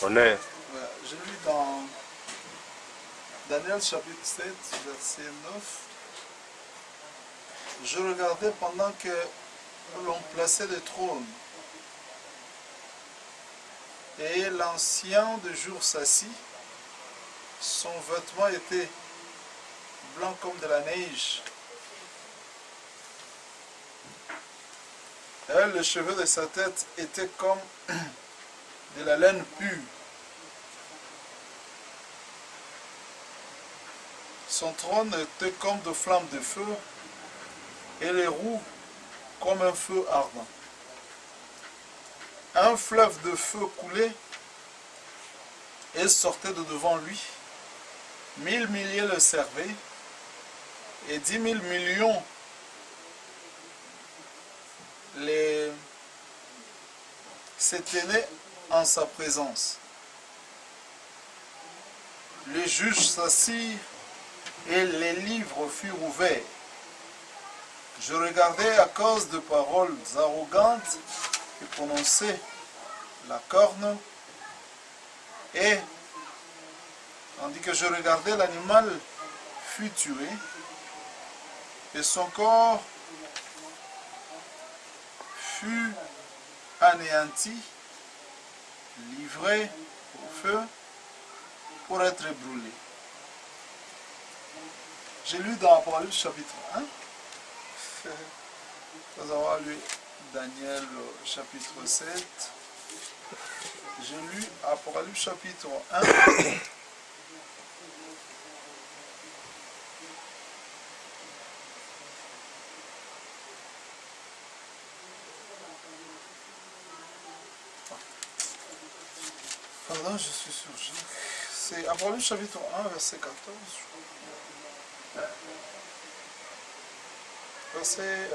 On est. Voilà, je lis dans Daniel chapitre 7, verset 9. Je regardais pendant que l'on plaçait des trônes. Et l'ancien de jour s'assit. Son vêtement était blanc comme de la neige. Et les cheveux de sa tête étaient comme de la laine pure. Son trône était comme de flammes de feu, et les roues comme un feu ardent. Un fleuve de feu coulait et sortait de devant lui. 1000 milliers le servaient, et 10 000 millions se tenaient en sa présence. Les juges s'assirent et les livres furent ouverts. Je regardais à cause de paroles arrogantes et prononçaient la corne, et tandis que je regardais, l'animal fut tué et son corps fut anéanti, livré au feu pour être brûlé. J'ai lu dans Apocalypse chapitre 1. Nous avons lu Daniel chapitre 7. J'ai lu Apocalypse chapitre 1. Pardon, je suis sur Jacques. C'est Apocalypse chapitre 1, verset 14. Verset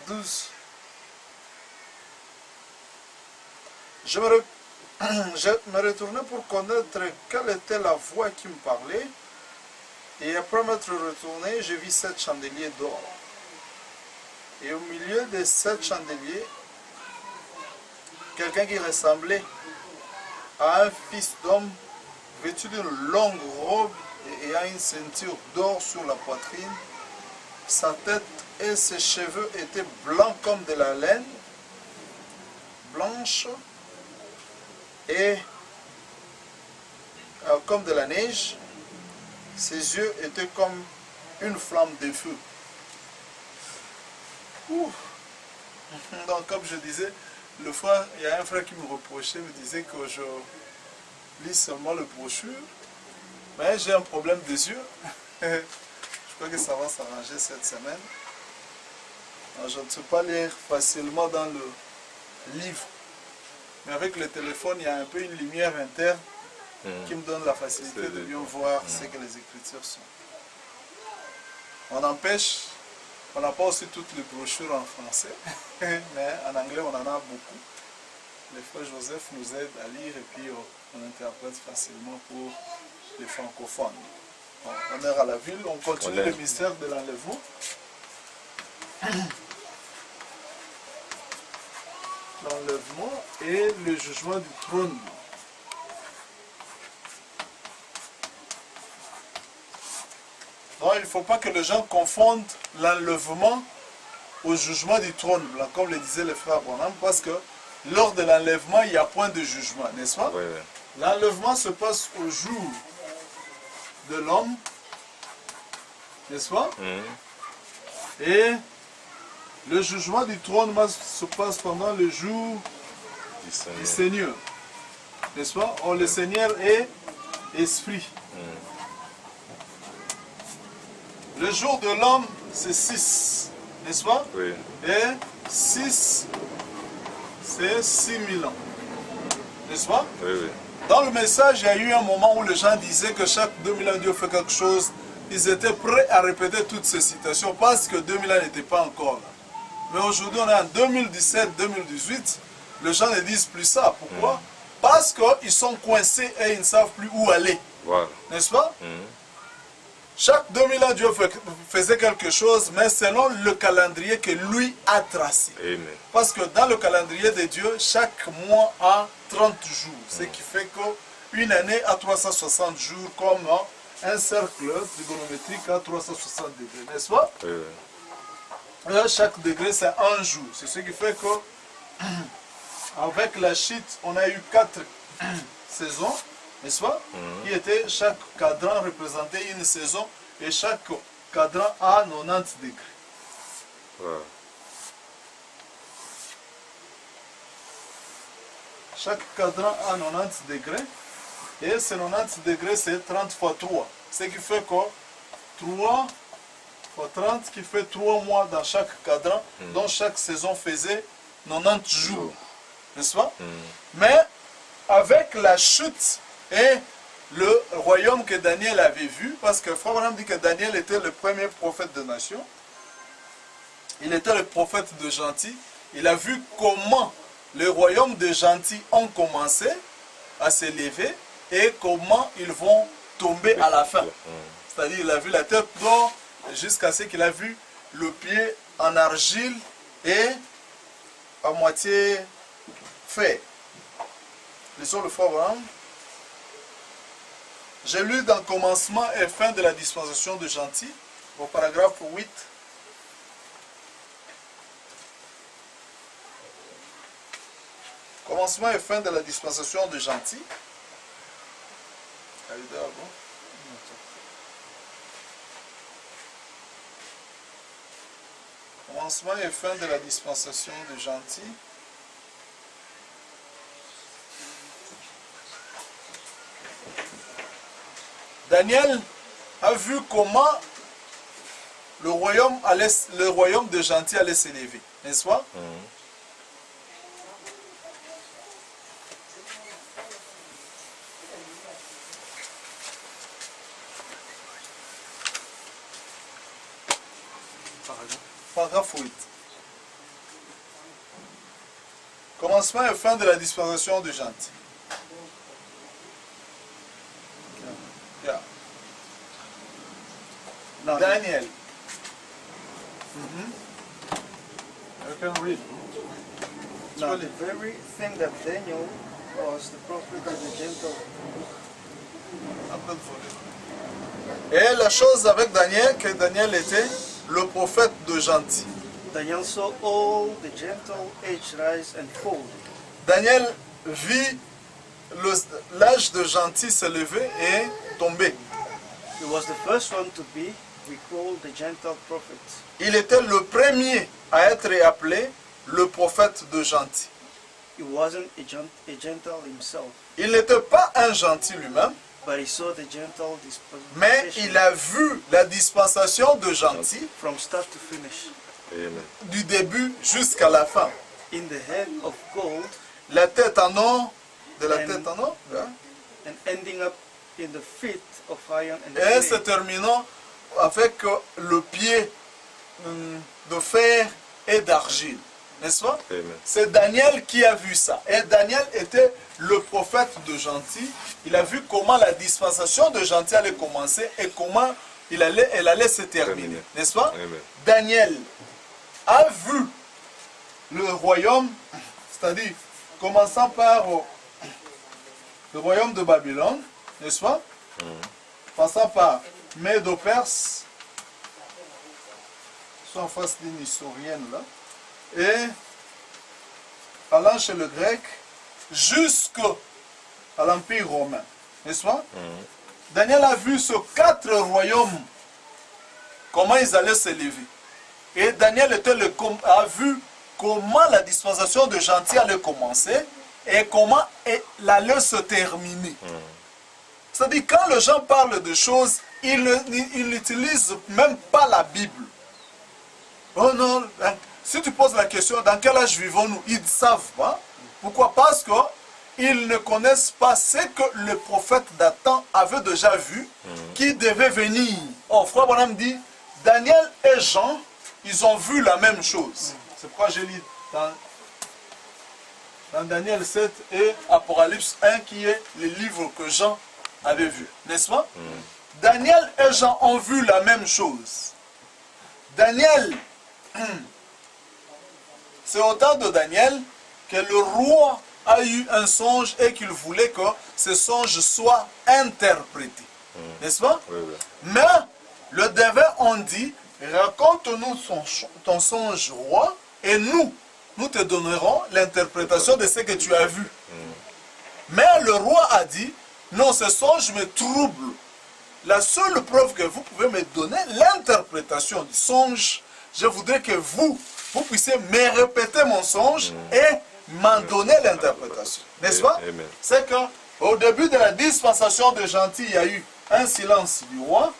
12. Je me retournais pour connaître quelle était la voix qui me parlait. Et après m'être retourné, je vis 7 chandeliers d'or. Et au milieu des 7 chandeliers, quelqu'un qui ressemblait à un fils d'homme, vêtu d'une longue robe et ayant une ceinture d'or sur la poitrine. Sa tête et ses cheveux étaient blancs comme de la laine, blanche et comme de la neige. Ses yeux étaient comme une flamme de feu. Ouh. Donc comme je disais, le frère, il y a un frère qui me reprochait, me disait que je lis seulement le brochure, mais j'ai un problème des yeux. Je crois que ça va s'arranger cette semaine. Alors, je ne sais pas lire facilement dans le livre, mais avec le téléphone, il y a un peu une lumière interne qui me donne la facilité de bien voir ce que les Écritures sont. On n'empêche, on n'a pas aussi toutes les brochures en français, mais en anglais, on en a beaucoup. Le frère Joseph nous aide à lire et puis on interprète facilement pour les francophones. Bon, honneur à la ville, on continue le mystère de l'enlèvement. L'enlèvement et le jugement du trône. Donc il ne faut pas que les gens confondent l'enlèvement au jugement du trône, comme le disaient les frères Branham, parce que lors de l'enlèvement, il n'y a point de jugement, n'est-ce pas? Oui, oui. L'enlèvement se passe au jour de l'homme, n'est-ce pas? Et le jugement du trône se passe pendant le jour du Seigneur, n'est-ce pas? Or, le Seigneur est esprit. Le jour de l'homme, c'est 6, n'est-ce pas? Oui. Et 6, c'est 6000 ans, n'est-ce pas? Oui, oui. Dans le message, il y a eu un moment où les gens disaient que chaque 2000 ans, Dieu fait quelque chose. Ils étaient prêts à répéter toutes ces citations parce que 2000 ans n'étaient pas encore là. Mais aujourd'hui, on est en 2017-2018. Les gens ne disent plus ça. Pourquoi? Parce qu'ils sont coincés et ils ne savent plus où aller. Voilà. N'est-ce pas? Chaque 2000 ans, Dieu faisait quelque chose, mais selon le calendrier que lui a tracé. Amen. Parce que dans le calendrier de Dieu, chaque mois a 30 jours. Ce qui fait qu'une année a 360 jours, comme un cercle trigonométrique a 360 degrés, n'est-ce pas? Chaque degré, c'est un jour. C'est ce qui fait que, avec la chute, on a eu 4 saisons, n'est-ce pas? Qui était, chaque cadran représentait une saison, et chaque cadran a 90 degrés. Chaque cadran a 90 degrés, et ces 90 degrés, c'est 30 fois 3. Ce qui fait que 3 fois 30, qui fait 3 mois dans chaque cadran, dont chaque saison faisait 90 jours. N'est-ce pas? Mais avec la chute et le royaume que Daniel avait vu, parce que Frère Branham dit que Daniel était le premier prophète de nation, il était le prophète de gentils, il a vu comment les royaumes de gentils ont commencé à s'élever et comment ils vont tomber à la fin. C'est-à-dire il a vu la tête d'or jusqu'à ce qu'il a vu le pied en argile et à moitié fait. Lisons le Frère Branham. J'ai lu dans commencement et fin de la dispensation de gentils, au paragraphe 8. Commencement et fin de la dispensation de gentils. Commencement et fin de la dispensation de gentils. Daniel a vu comment le royaume de gentils allait s'élever, n'est-ce pas? Paragraphe 8. Commencement et fin de la dispensation de gentils. Daniel. You can read. Now, the very thing that Daniel was the prophet of the Gentile. Et la chose avec Daniel, que Daniel était le prophète de gentils. Daniel saw all the Gentile age rise and fall. Daniel vit l'âge de gentils s'élever et tomber. He was the first one to be called the Gentile prophet. Il était le premier à être appelé le prophète de gentils. He wasn't a Gentile himself. Il n'était pas un gentil lui-même, But he saw the Gentile dispensation mais il a vu la dispensation de gentils from start to finish. Amen. du début jusqu'à la fin. In the head of gold La tête en or, de la tête en or, and ending up in the feet of iron and et se clay. terminant avec le pied de fer et d'argile. N'est-ce pas? Amen. C'est Daniel qui a vu ça. Et Daniel était le prophète de gentils. Il a vu comment la dispensation de gentils allait commencer et comment elle allait se terminer. N'est-ce pas? Amen. Daniel a vu le royaume, c'est-à-dire commençant par le royaume de Babylone, n'est-ce pas? Passant par Médo-Perse, ils sont en face d'une historienne là, et allant chez le grec jusqu'à l'Empire romain, n'est-ce pas? Daniel a vu ces 4 royaumes, comment ils allaient s'élever. Et Daniel a vu comment la dispensation de gentils allait commencer et comment elle allait se terminer. C'est-à-dire, quand les gens parlent de choses, ils n'utilisent même pas la Bible. Oh non, si tu poses la question, dans quel âge vivons-nous? Ils ne savent pas. Pourquoi? Parce qu'ils ne connaissent pas ce que le prophète d'Adam avait déjà vu, qui devait venir. Oh, Frère Branham dit, Daniel et Jean, ils ont vu la même chose. C'est pourquoi je lis dans Daniel 7 et Apocalypse 1, qui est le livre que Jean avait vu. N'est-ce pas? Daniel et Jean ont vu la même chose. Daniel, c'est au temps de Daniel que le roi a eu un songe et qu'il voulait que ce songe soit interprété. N'est-ce pas? Oui, oui. Mais le devin ont dit, raconte-nous ton songe, roi, et nous te donnerons l'interprétation de ce que tu as vu. Mais le roi a dit, non, ce songe me trouble. La seule preuve que vous pouvez me donner, l'interprétation du songe, je voudrais que vous puissiez me répéter mon songe et m'en donner l'interprétation. N'est-ce pas? Amen. C'est qu'au début de la dispensation de Gentil, il y a eu un silence du roi.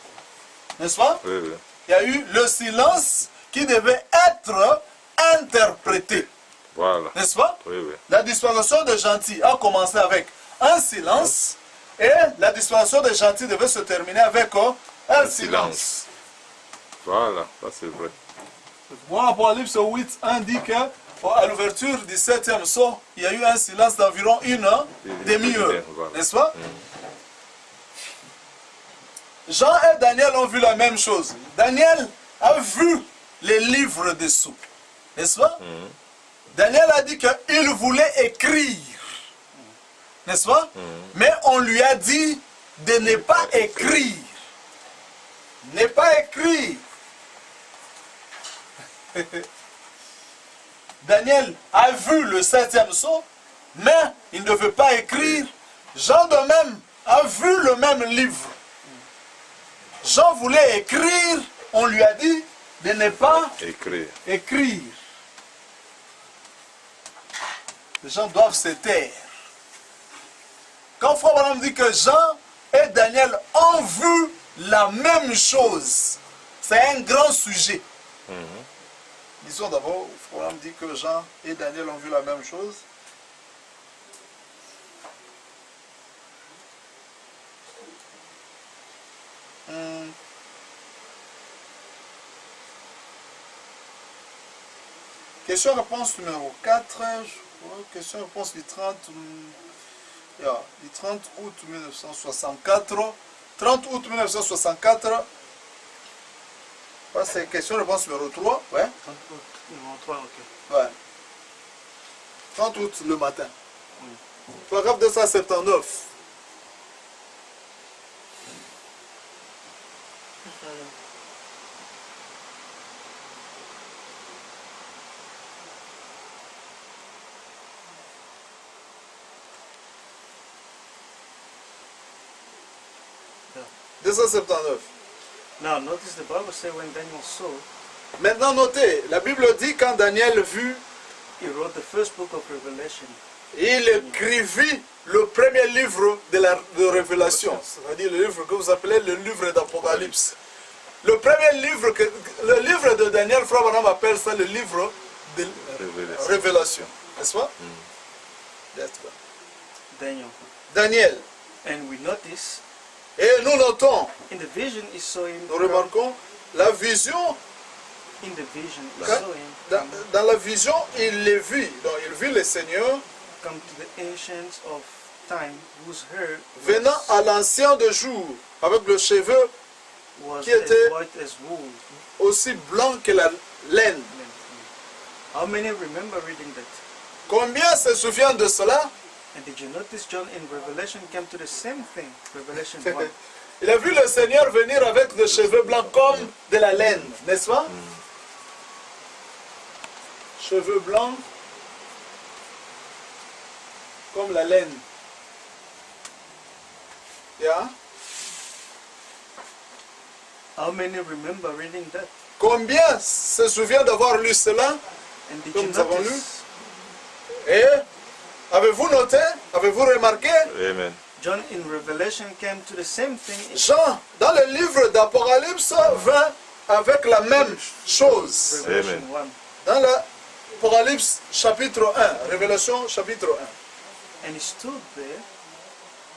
N'est-ce pas? Oui, oui. Il y a eu le silence qui devait être interprété. Voilà. N'est-ce pas? Oui, oui. La dispensation de Gentil a commencé avec un silence et la dispensation de Gentil devait se terminer avec un silence. Voilà, ça c'est vrai. Moi, Apocalypse 8, 1 dit qu'à l'ouverture du 7e sceau, il y a eu un silence d'environ une demi-heure. Voilà. N'est-ce pas? Jean et Daniel ont vu la même chose. Daniel a vu les livres dessous. N'est-ce pas? Daniel a dit qu'il voulait écrire. N'est-ce pas? Mais on lui a dit de ne pas écrire. Ne pas écrire. Daniel a vu le 7e sceau, mais il ne veut pas écrire. Jean de même a vu le même livre. Jean voulait écrire, on lui a dit de ne pas écrire. Les gens doivent se taire. Quand Frère Branham dit que Jean et Daniel ont vu la même chose, c'est un grand sujet. Disons d'abord, Frère Branham dit que Jean et Daniel ont vu la même chose. Question-réponse numéro 4, question-réponse du 30, du 30 août 1964. 30 août 1964, c'est question-réponse numéro 3. Ouais. 30 août, numéro 3, ok. Ouais. 30 août le matin. Paragraphe 279. Yeah. 279. Now, notice the Bible says when Daniel saw, Maintenant notez, la Bible dit quand Daniel vit, he wrote the first book of Revelation. il écrivit le premier livre de Révélation, c'est-à-dire le livre que vous appelez le livre d'Apocalypse. Le premier livre, le livre de Daniel, Frère Branham appelle ça le livre de Révélation. N'est-ce pas? Daniel. Daniel. And we notice, Et nous notons, in the vision he saw him. nous remarquons, la vision, In the vision he Quand- saw him dans la vision, il les vit. Donc il vit le Seigneur come to the ancients of time, whose hair venant à l'ancien de jour, avec le cheveu was qui était- as white as wool. aussi blanc que la laine. How many remember reading that? Combien se souviennent de cela? And did you notice John in Revelation came to the same thing? Revelation 1. Il a vu le Seigneur venir avec des cheveux blancs comme de la laine, n'est-ce pas? Cheveux blancs comme la laine. Yeah? How many remember reading that? Combien se souviennent d'avoir lu cela? And did Comme you nous avons lu. notice Et avez-vous noté? Avez-vous remarqué? Amen. John in Revelation came to the same thing. Jean, dans le livre d'Apocalypse, vint avec la même chose. Revelation Amen. 1. Dans l'Apocalypse chapitre 1, Révélation chapitre 1. And he stood there.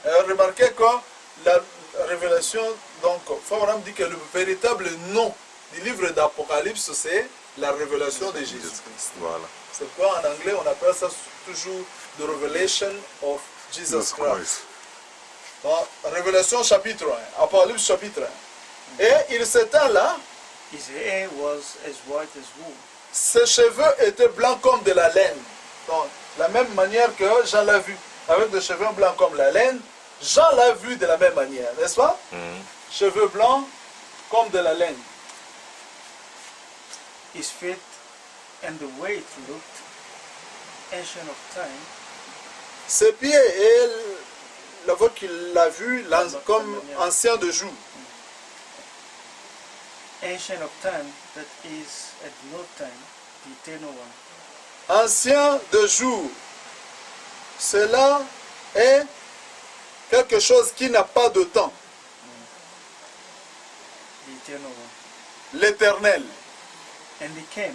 Et remarquez que la révélation, donc, Frère dit que le véritable nom du livre d'Apocalypse, c'est la révélation de Jésus-Christ. Voilà. C'est pourquoi en anglais, on appelle ça toujours The Revelation of Jesus Christ. Dans Révélation chapitre 1, Apocalypse chapitre 1. Et il s'étend là, His hair was as white as wool. ses cheveux étaient blancs comme de la laine. Donc, la même manière que Jean l'a vu, avec des cheveux blancs comme la laine, Jean l'a vu de la même manière, n'est-ce pas? Cheveux blancs comme de la laine. His feet and the way it looked, ancient of time, Ses pieds et la voix qu'il l'a vu comme ancien de jour. ancient of time, that is at no time, the eternal one. Ancien de jour. Cela est quelque chose qui n'a pas de temps. The eternal one. L'éternel. And he came.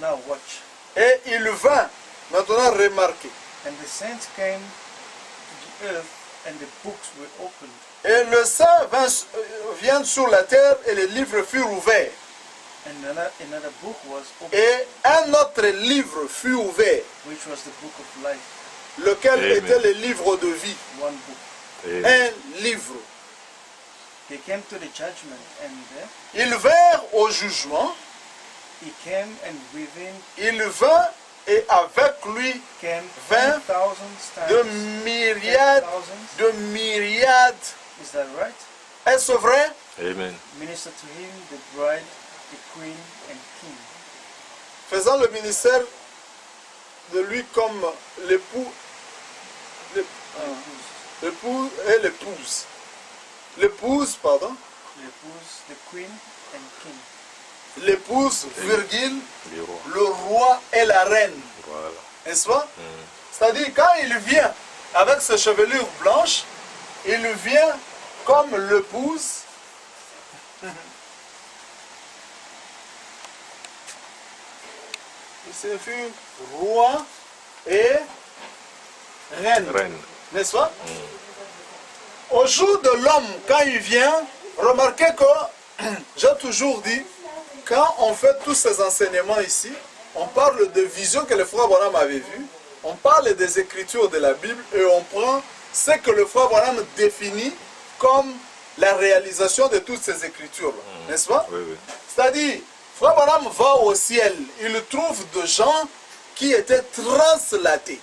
Now watch. Et il vint. Maintenant remarquez. And the saints came to the earth, and the books were opened. Et le sang vient sur la terre et les livres furent ouverts. And another book was opened, Et un autre livre fut ouvert, which was the book of life. lequel Amen. était le livre de vie. One book. Amen. Un livre. They came to the judgment, and Ils vinrent au jugement. he came, and with him Il vint et avec lui came 20 10,000 de times. myriades 10,000. de myriades. Is that right? Est-ce vrai? Amen. Minister to him, the bride, the queen, and king. Faisant le ministère de lui comme l'époux, l'époux et l'épouse. L'épouse, pardon. L'épouse, the queen, and king. L'épouse, virgule, Les rois. le roi et la reine. Voilà. N'est-ce pas? C'est-à-dire, quand il vient avec ses chevelures blanches, il vient comme l'épouse. Il se fut roi et reine. Reine. N'est-ce pas? Au jour de l'homme, quand il vient, remarquez que j'ai toujours dit, quand on fait tous ces enseignements ici, on parle de visions que le frère Branham avait vues, on parle des écritures de la Bible et on prend ce que le frère Branham définit comme la réalisation de toutes ces écritures-là. N'est-ce pas? Oui, oui. C'est-à-dire, frère Branham va au ciel, il trouve des gens qui étaient translatés.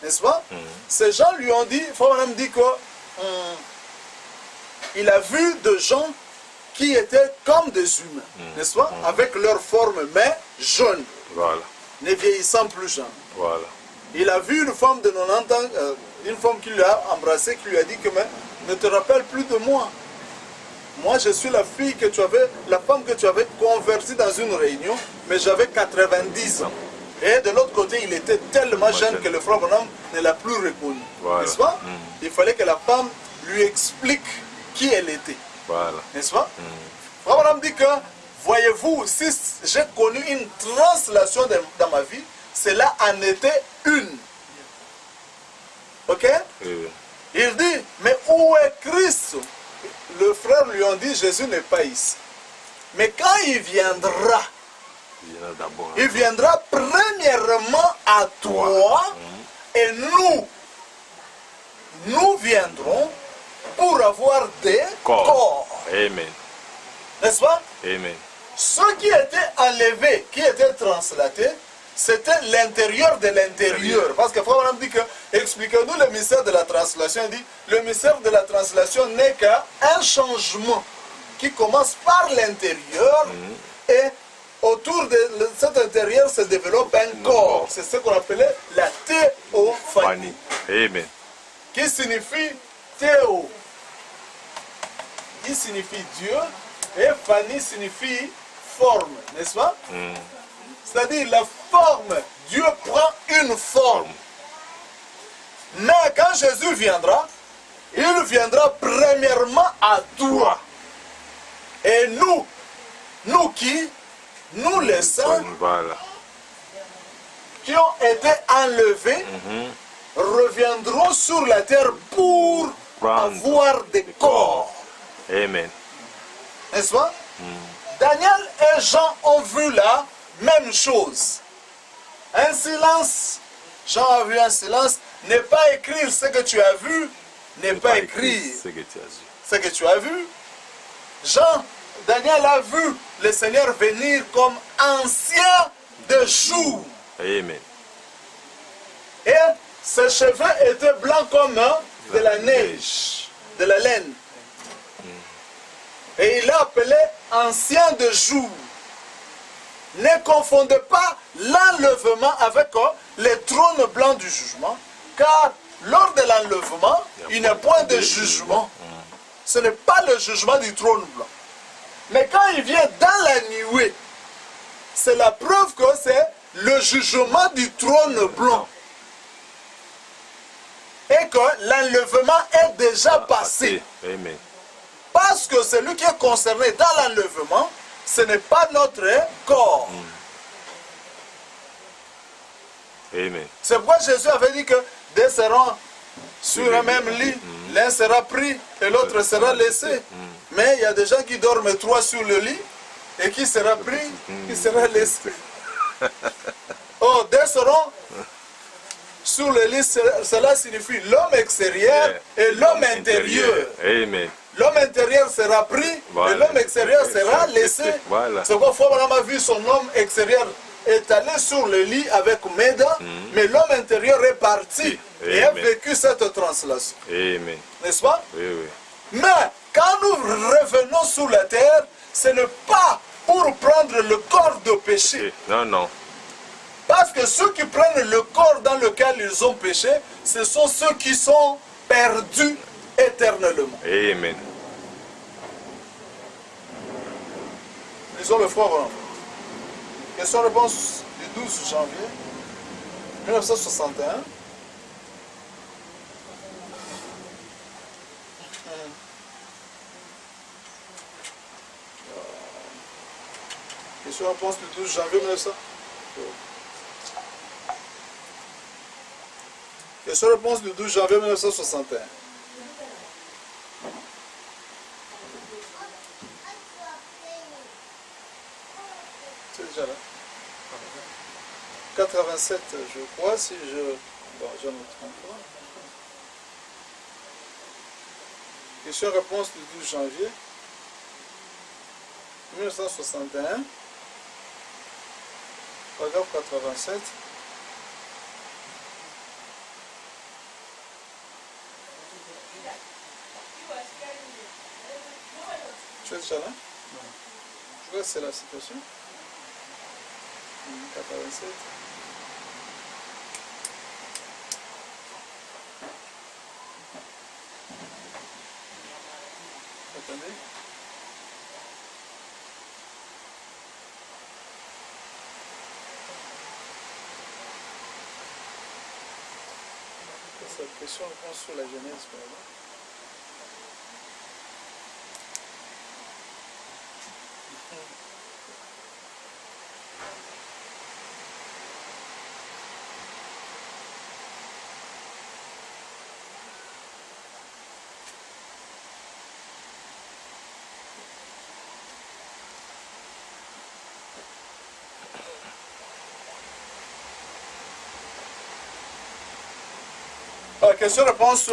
N'est-ce pas? Ces gens lui ont dit, frère Branham dit que il a vu des gens qui étaient comme des humains, n'est-ce pas? Avec leur forme, mais jeunes, Voilà. ne vieillissant plus jamais. Voilà. Il a vu une femme de 90 ans, une femme qui lui a embrassé, qui lui a dit que mais, ne te rappelle plus de moi. Moi, je suis la fille que tu avais, la femme que tu avais convertie dans une réunion, mais j'avais 90 ans. Et de l'autre côté, il était tellement jeune que le frère Branham ne l'a plus reconnu. Voilà. N'est-ce pas? Il fallait que la femme lui explique qui elle était. Voilà. N'est-ce pas? Frère Branham dit que, voyez-vous, si j'ai connu une translation dans ma vie, cela en était une. Ok? Oui. Il dit, mais où est Christ? Le frère lui a dit, Jésus n'est pas ici. Mais quand il viendra, Il y en a d'abord. il viendra premièrement à toi et nous viendrons pour avoir des corps. Amen. N'est-ce pas? Amen. Ceux qui étaient enlevés, qui étaient translatés, c'était l'intérieur de l'intérieur. Parce que Frère Branham dit que, expliquez-nous le mystère de la translation. Il dit, le mystère de la translation n'est qu'un changement qui commence par l'intérieur et autour de cet intérieur se développe un corps. C'est ce qu'on appelait la théophanie. Amen. Qui signifie théo, qui signifie Dieu, et phanie signifie forme, n'est-ce pas? C'est-à-dire la forme, Dieu prend une forme. Mais quand Jésus viendra, il viendra premièrement à toi. Et nous qui? Nous les saints Voilà. qui ont été enlevés, reviendront sur la terre pour avoir des corps. Amen. N'est-ce pas? Daniel et Jean ont vu la même chose. Un silence. Jean a vu un silence. Ne pas écrire ce que tu as vu ne pas écrire ce que tu as vu. ce que tu as vu. Daniel a vu le Seigneur venir comme ancien de jour. Amen. Et ses cheveux étaient blancs comme de la neige, de la laine. Et il l'a appelé ancien de jour. Ne confondez pas l'enlèvement avec le trône blanc du jugement, car lors de l'enlèvement, il n'y a point de jugement. Ce n'est pas le jugement du trône blanc. Mais quand il vient dans la nuée, c'est la preuve que c'est le jugement du trône blanc. Et que l'enlèvement est déjà passé. Amen. Parce que celui qui est concerné dans l'enlèvement, ce n'est pas notre corps. Amen. C'est pourquoi Jésus avait dit que deux seront sur un même lit, l'un sera pris et l'autre sera laissé. Mais il y a des gens qui dorment trois sur le lit et qui sera pris, qui sera laissé. Oh, deux seront sur le lit, cela signifie l'homme extérieur et l'homme intérieur. Amen. L'homme intérieur sera pris et l'homme extérieur sera laissé. Voilà. C'est pourquoi Abraham a vu son homme extérieur étalé sur le lit avec Méda, mais l'homme intérieur est parti et a vécu cette translation. Amen. N'est-ce pas? Oui, oui. Mais quand nous revenons sur la terre, ce n'est pas pour prendre le corps de péché. Non, non. Parce que ceux qui prennent le corps dans lequel ils ont péché, ce sont ceux qui sont perdus éternellement. Amen. Lisons le frère Roland. Question-réponse du 12 janvier 1961. Question-réponse du 12 janvier 1961. Question-réponse du 12 janvier 1961. C'est déjà là. 87, je crois, si je... Bon, je ne me trompe pas. Question-réponse du 12 janvier 1961. Paragraphe 87. Tu es déjà là? Je vois que c'est la situation. 87. Attendez. Cette question, je pense, sur la Genèse, par exemple. Question-réponse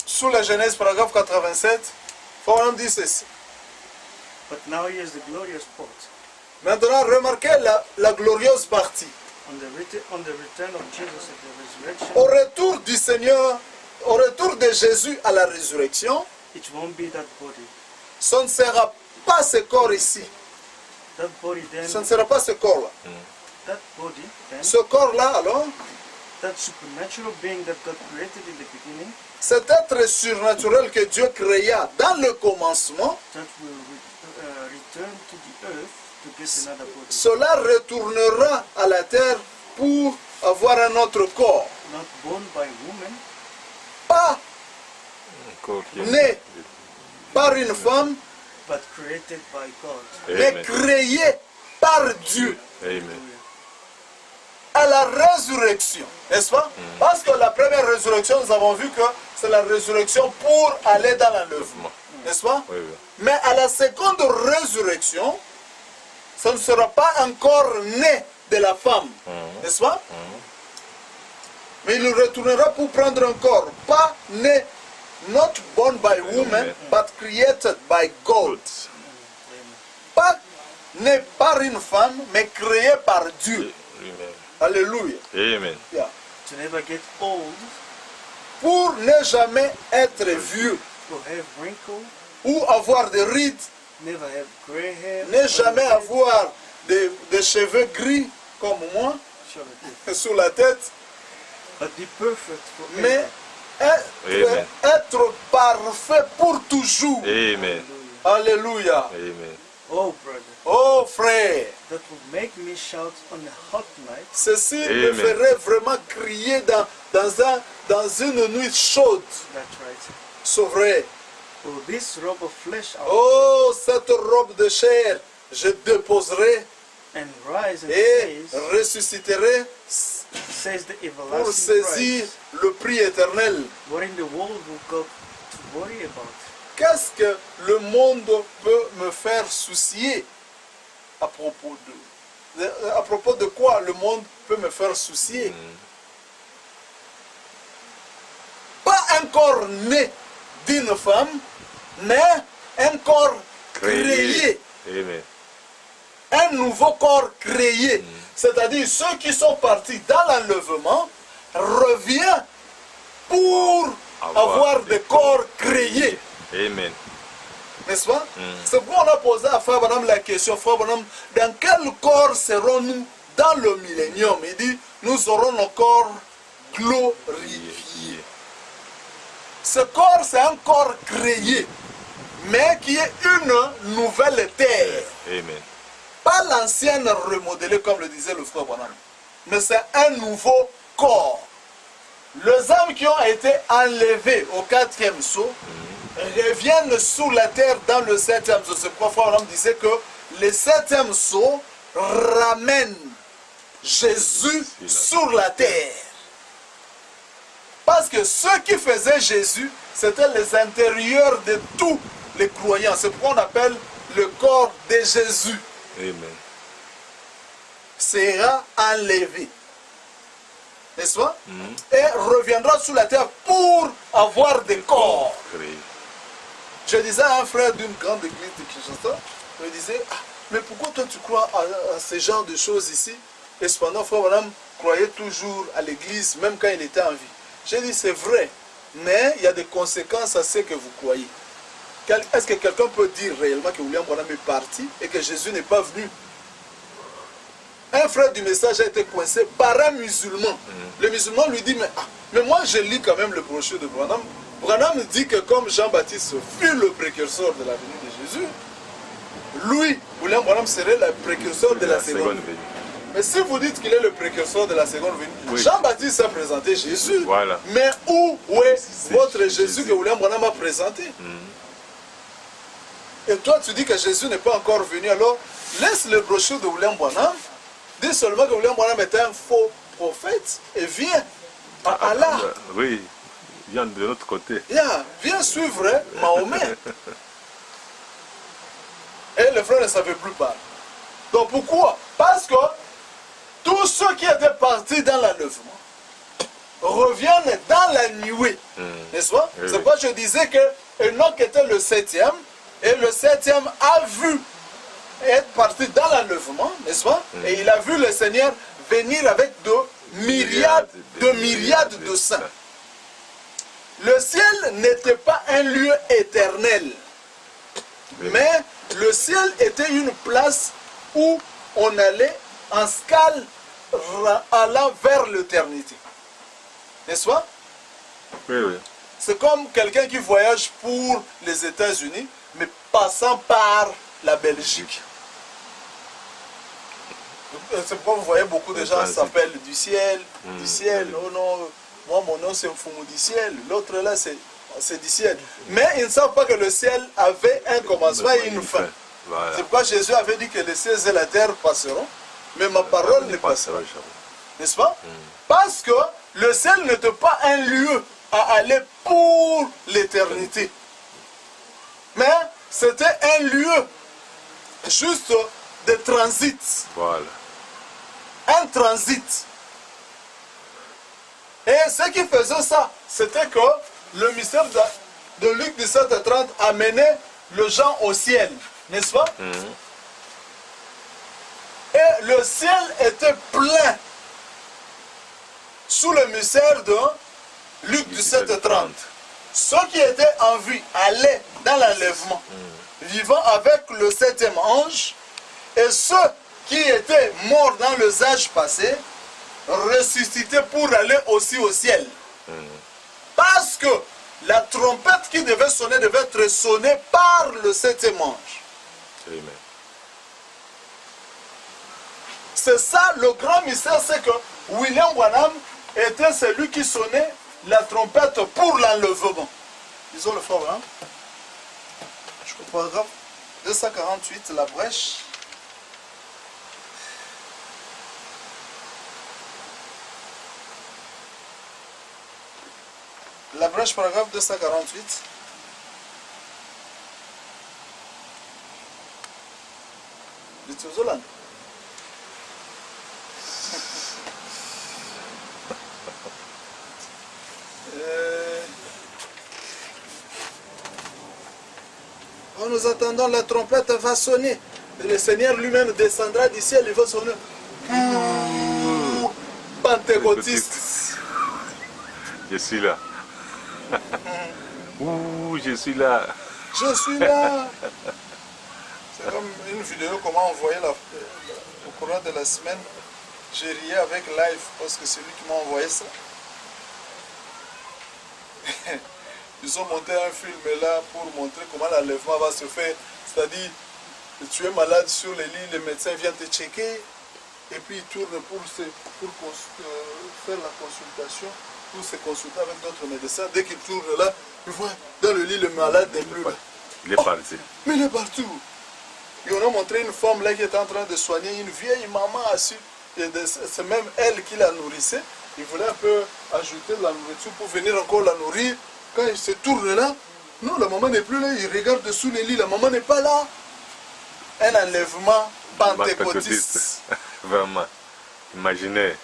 sur la Genèse, paragraphe 87. Pharaon dit ceci. But now here's the glorious part. Maintenant, remarquez la glorieuse partie. On the return of Jesus at the resurrection, Au retour du Seigneur, au retour de Jésus à la résurrection, it won't be that body. ce ne sera pas ce corps ici. That body then, Ce ne sera pas ce corps-là. that body then, Ce corps-là, alors, that supernatural being that God created in the beginning, cet être surnaturel que Dieu créa dans le commencement, that will return to the earth to get another body. cela retournera à la terre pour avoir un autre corps. Not born by woman, Pas Encore qui est- né par une femme, but created by God. mais Amen. créé par Dieu. Amen. À la résurrection, n'est-ce pas? Parce que la première résurrection, nous avons vu que c'est la résurrection pour aller dans l'enlèvement, n'est-ce pas? Oui, oui. Mais à la seconde résurrection, ça ne sera pas encore né de la femme, n'est-ce pas? Mais il retournera pour prendre un corps, pas né not born by woman, Amen. but created by God. Good. Pas né par une femme, mais créé par Dieu. Amen. Alléluia. Amen. Yeah. To never get old, Pour ne jamais être vieux to have wrinkles, ou avoir des rides, never have gray hair, ne jamais avoir des cheveux gris comme moi sur la tête, but be perfect mais forever. Amen. être parfait pour toujours. Amen. Alléluia. Amen. Oh, brother, Oh frère, that would make me shout on a hot night. ceci me Amen. ferait vraiment crier dans une nuit chaude. That's right. C'est vrai. Oh, this robe of flesh I'll Oh, cette robe de chair, je déposerai and rise and et says, ressusciterai says the pour everlasting saisir Christ. le prix éternel. What in the world will God to worry about? Qu'est-ce que le monde peut me faire soucier à propos à propos de quoi le monde peut me faire soucier? Pas un corps né d'une femme, mais un corps créé. Amen. Un nouveau corps créé. C'est-à-dire ceux qui sont partis dans l'enlèvement reviennent pour avoir des corps créés. Amen. N'est-ce pas? C'est pourquoi on a posé à Frère Branham la question, Frère Branham, dans quel corps serons-nous dans le millénium? Il dit, nous aurons nos corps glorifiés. Ce corps, c'est un corps créé, mais qui est une nouvelle terre. Amen. Pas l'ancienne remodelée, comme le disait le Frère Branham, mais c'est un nouveau corps. Les âmes qui ont été enlevées au 4e sceau reviennent sous la terre dans le 7e sceau. C'est pourquoi Frère Branham disait que le 7e sceau ramène Jésus sur la terre. Parce que ceux qui faisaient Jésus, c'était les intérieurs de tous les croyants. C'est pourquoi on appelle le corps de Jésus. Amen. Sera enlevé. N'est-ce pas? Et reviendra sur la terre pour avoir des corps. Créé. Je disais à un frère d'une grande église de Kinshasa, il me disait, ah, mais pourquoi toi tu crois à ce genre de choses ici? Et cependant, frère Branham croyait toujours à l'église, même quand il était en vie. J'ai dit, c'est vrai, mais il y a des conséquences à ce que vous croyez. Est-ce que quelqu'un peut dire réellement que William Branham est parti et que Jésus n'est pas venu? Un frère du message a été coincé par un musulman. Le musulman lui dit, mais moi je lis quand même le brochure de Branham. Branham dit que comme Jean-Baptiste fut le précurseur de la venue de Jésus, lui, William Branham, serait le précurseur de la seconde venue. Mais si vous dites qu'il est le précurseur de la seconde venue, Oui. Jean-Baptiste a présenté Jésus. Voilà. Mais où est C'est votre Jésus Jésus. que William Branham a présenté? Et toi, tu dis que Jésus n'est pas encore venu. Alors, laisse le brochure de William Branham. Dis seulement que William Branham est un faux prophète et viens à Allah. Oui, viens de l'autre côté. Viens suivre Mahomet. Et le frère ne savait plus parler. Donc pourquoi? Parce que tous ceux qui étaient partis dans l'enlèvement reviennent dans la nuée. N'est-ce pas? Oui, C'est oui. pourquoi je disais que Enoch était le 7e. Et le 7e a vu être parti dans l'enlèvement, n'est-ce pas? Et il a vu le Seigneur venir avec de myriades de saints. Le ciel n'était pas un lieu éternel, mais le ciel était une place où on allait en escale allant vers l'éternité. N'est-ce pas? Oui, oui. C'est comme quelqu'un qui voyage pour les États-Unis, mais passant par la Belgique. C'est pourquoi vous voyez beaucoup de gens s'appellent du ciel, du ciel. Oh non, moi mon nom c'est Mfumu du ciel, l'autre là c'est du ciel. Mais ils ne savent pas que le ciel avait un commencement et une fin. Voilà. C'est pourquoi Jésus avait dit que les cieux et la terre passeront, mais ma parole ne passera pas. N'est-ce pas? Parce que le ciel n'était pas un lieu à aller pour l'éternité. Mais c'était un lieu juste de transit. Voilà. Un transit. Et ce qui faisait ça, c'était que le mystère de Luc 17:30 amenait le gens au ciel, n'est-ce pas? Et le ciel était plein sous le mystère de Luc 17:30. Ceux qui étaient en vie allaient dans l'enlèvement, vivant avec le 7e ange, et ceux qui étaient morts dans les âges passés ressuscitaient pour aller aussi au ciel. Parce que la trompette qui devait être sonnée par le 7e ange. Amen. C'est ça le grand mystère, c'est que William Branham était celui qui sonnait la trompette pour l'enlèvement. Disons le frère, hein? Je comprends, paragraphe 248, la brèche. La brèche, paragraphe 248. L'Éthiopie. Nous attendons, la trompette va sonner. Le Seigneur lui-même descendra du ciel, il va sonner. Pentecôtiste. Je suis là. Ouh, je suis là. Je suis là. C'est comme une vidéo comment envoyer au courant de la semaine. J'ai rié avec Live parce que c'est lui qui m'a envoyé ça. Ils ont monté un film là pour montrer comment l'enlèvement va se faire. C'est-à-dire, tu es malade sur le lit, le médecin vient te checker et puis il tourne pour faire la consultation, pour se consulter avec d'autres médecins. Dès qu'il tourne là, il voit dans le lit le malade n'est plus là. Il est parti. Mais il est partout. Ils ont montré une femme là qui était en train de soigner une vieille maman assise. C'est même elle qui la nourrissait. Il voulait un peu ajouter de la nourriture pour venir encore la nourrir. Quand il se tourne là, non, la maman n'est plus là. Il regarde dessous les lits, la maman n'est pas là. Un enlèvement pentecôtiste. Vraiment. Imaginez.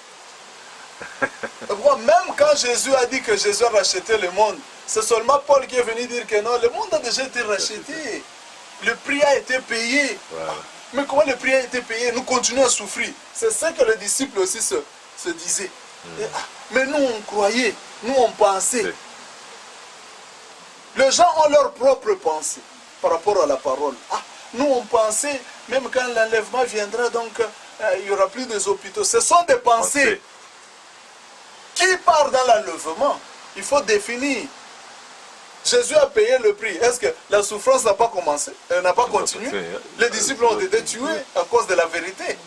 Même quand Jésus a dit que Jésus a racheté le monde, c'est seulement Paul qui est venu dire que non, le monde a déjà été racheté. Le prix a été payé. Voilà. Mais comment le prix a été payé? Nous continuons à souffrir. C'est ça que les disciples aussi se disaient. Mais nous, on croyait, nous, on pensait. Les gens ont leur propre pensée par rapport à la parole. Nous, on pensait, même quand l'enlèvement viendra, donc il n'y aura plus des hôpitaux. Ce sont des pensées. Qui part dans l'enlèvement? Il faut définir. Jésus a payé le prix. Est-ce que la souffrance n'a pas commencé? Elle n'a pas continué? Les disciples ont été tués à cause de la vérité.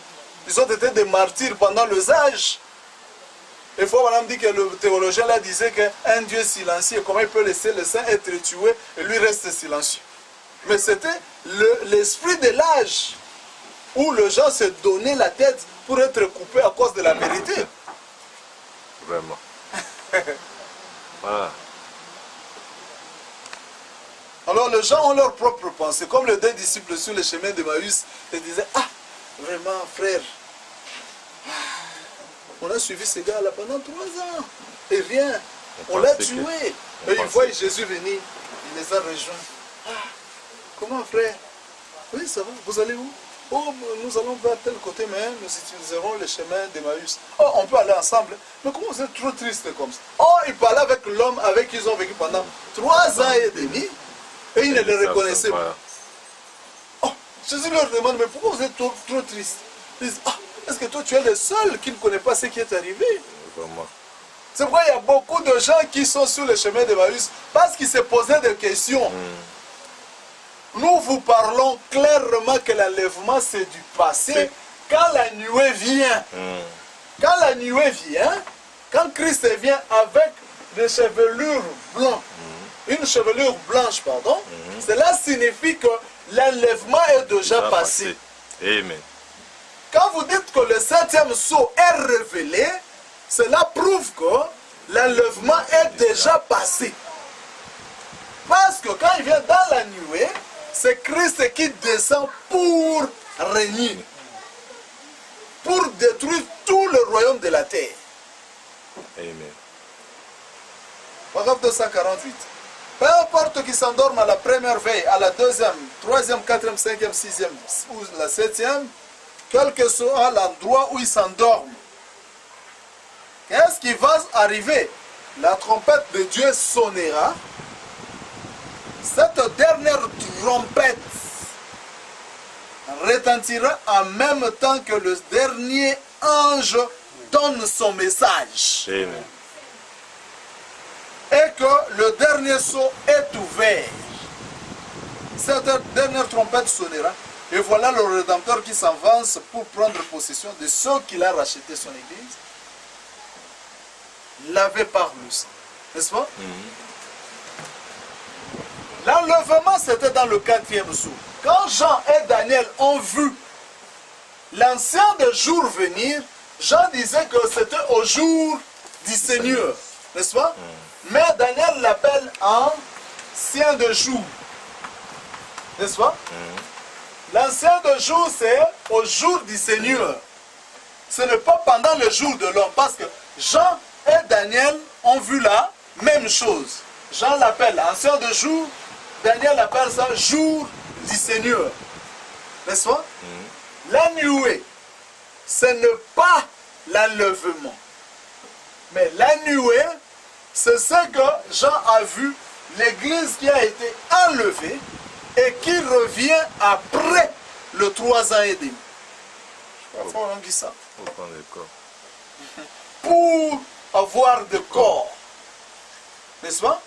Ils ont été des martyrs pendant les âges. Il faut madame dit que le théologien là disait qu'un Dieu silencieux, comment il peut laisser le saint être tué et lui reste silencieux? Mais c'était l'esprit de l'âge où les gens se donnaient la tête pour être coupés à cause de la vérité. Vraiment. Voilà. Alors les gens ont leur propre pensée. Comme les deux disciples sur le chemin de Maüs, ils disaient, vraiment frère, on a suivi ces gars-là pendant 3 ans. Et rien. On l'a tué. Et ils voient Jésus venir. Il les a rejoints. Comment frère? Oui, ça va. Vous allez où? Oh, nous allons vers tel côté, mais nous utiliserons le chemin d'Emmaüs. Oh, on peut aller ensemble. Mais comment vous êtes trop triste comme ça? Oh, ils parlaient avec l'homme avec qui ils ont vécu pendant 3 ans et demi. Et ils ne le reconnaissaient pas. Oh, Jésus leur demande, mais pourquoi vous êtes trop triste? Ils disent, est-ce que toi tu es le seul qui ne connaît pas ce qui est arrivé? Vraiment. C'est pourquoi il y a beaucoup de gens qui sont sur le chemin d'Emmaüs parce qu'ils se posaient des questions. Nous vous parlons clairement que l'enlèvement c'est du passé. Quand la nuée vient, quand Christ vient avec des chevelures blanches, une chevelure blanche, pardon, cela signifie que l'enlèvement est déjà passé. Amen. Quand vous dites que le 7e sceau est révélé, cela prouve que l'enlèvement est déjà passé. Parce que quand il vient dans la nuée, c'est Christ qui descend pour régner, pour détruire tout le royaume de la terre. Amen. Paragraphe 248. Peu importe qu'ils s'endorment à la première veille, à la deuxième, troisième, quatrième, cinquième, sixième ou la septième, quel que soit l'endroit où ils s'endorment, qu'est-ce qui va arriver? La trompette de Dieu sonnera. Cette dernière trompette retentira en même temps que le dernier ange donne son message. Amen. Et que le dernier sceau est ouvert. Cette dernière trompette sonnera. Et voilà le Rédempteur qui s'avance pour prendre possession de ceux qu'il a racheté son église, lavé par le sang. N'est-ce pas? L'enlèvement, c'était dans le 4e jour. Quand Jean et Daniel ont vu l'ancien des jours venir, Jean disait que c'était au jour du Seigneur. N'est-ce pas? Mais Daniel l'appelle ancien de jour. N'est-ce pas? L'ancien de jour, c'est au jour du Seigneur. Ce n'est pas pendant le jour de l'homme. Parce que Jean et Daniel ont vu la même chose. Jean l'appelle ancien de jour. Daniel appelle ça jour du Seigneur. N'est-ce pas? La nuée, ce n'est pas l'enlèvement. Mais la nuée, c'est ce que Jean a vu, l'église qui a été enlevée et qui revient après le 3 ans et demi. On dit ça. Pour avoir de corps. N'est-ce pas?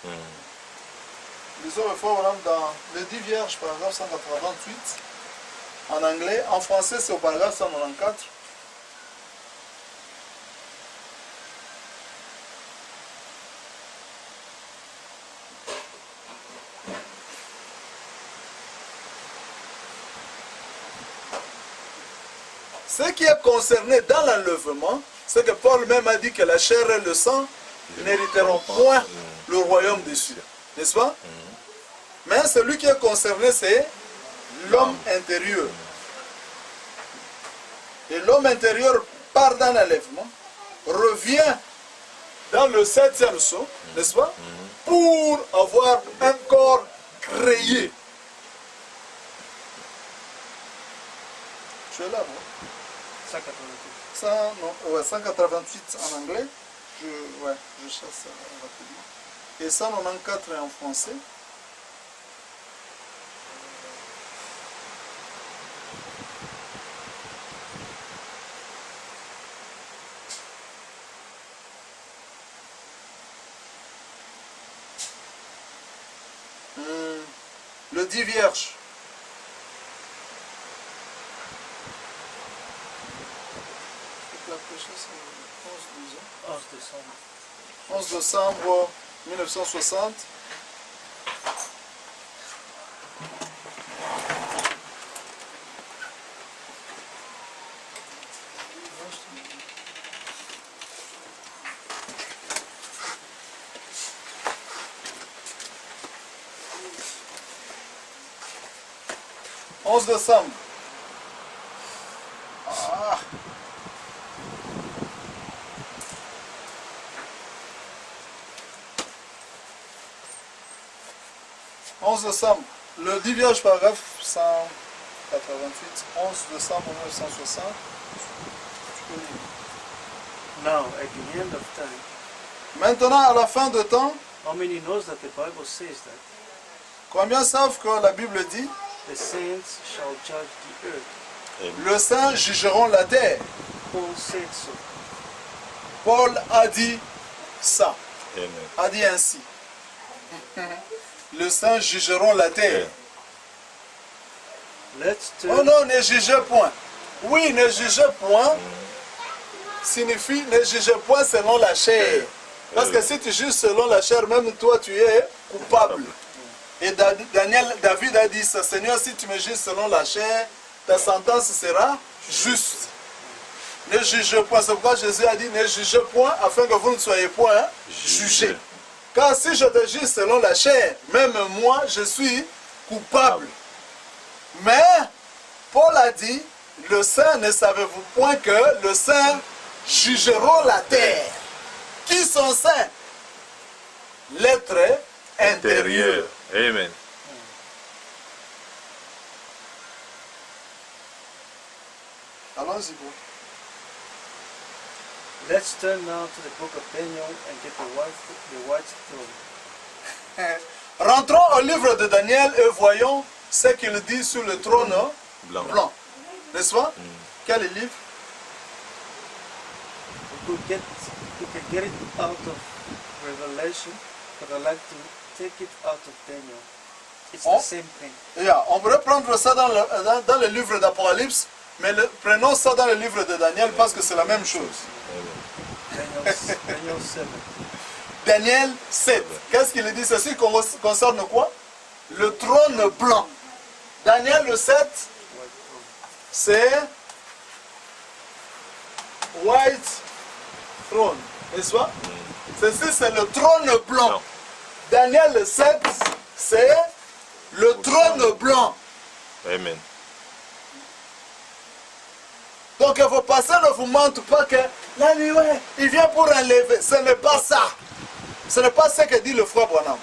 Lisons le fois dans le 10 Vierges, paragraphe 188. En anglais, en français, c'est au paragraphe 194. Ce qui est concerné dans l'enlèvement, c'est que Paul même a dit que la chair et le sang n'hériteront point le royaume des cieux. N'est-ce pas? Mais celui qui est concerné, c'est l'homme intérieur. Et l'homme intérieur part dans l'enlèvement, revient dans le 7e sceau, n'est-ce pas? Pour avoir un corps créé. Tu es là, non? 188 en anglais. Je cherche ça rapidement. Et 194 en français. Le 10 Vierges. La prochaine, c'est le 11 décembre 1960. « 11 décembre. Ah. « 11 décembre. Le 10 Vierges, paragraphe 188. 11 décembre 1960. Tu peux lire. Now, at the end of time, Maintenant, à la fin de temps, how many knows that the Bible says that combien savent que la Bible dit the saints shall judge the earth? le saint jugeront la terre. Paul said so. Paul a dit ça, Amen. a dit ainsi. Le saint jugeront la terre. Let's turn. Oh non, ne jugez point. Oui, ne jugez point signifie ne jugez point selon la chair. Parce que si tu juges selon la chair, même toi tu es coupable. Et David a dit ça, Seigneur, si tu me juges selon la chair, ta sentence sera juste. Ne jugez point. C'est pourquoi Jésus a dit ne jugez point afin que vous ne soyez point jugés. Car si je te juge selon la chair, même moi je suis coupable. Mais Paul a dit, le saint, ne savez-vous point que le saint jugeront la terre. Qui sont saints? L'être intérieur. Amen. Allons-y, bro. Let's turn now to the book of Daniel and get the white throne. Rentrons au livre de Daniel et voyons ce qu'il dit sur le trône Blanc. blanc. N'est-ce pas? Quel livre? We could get it out of Revelation, but I like to take it out of Daniel. It's Oh. the same thing. Yeah, on pourrait prendre ça dans le livre d'Apocalypse, mais prenons ça dans le livre de Daniel parce que c'est la même chose. Amen. Daniel 7. Daniel 7. Qu'est-ce qu'il dit? Ceci concerne quoi? Le trône blanc. Daniel le 7, White throne. c'est White Throne. N'est-ce pas? Ceci, c'est le trône blanc. Non. Daniel le 7, c'est le trône blanc. Amen. Donc vos pasteurs ne vous mentent pas que la nuit, ouais, il vient pour enlever. Ce n'est pas ça. Ce n'est pas ce que dit le frère Branham.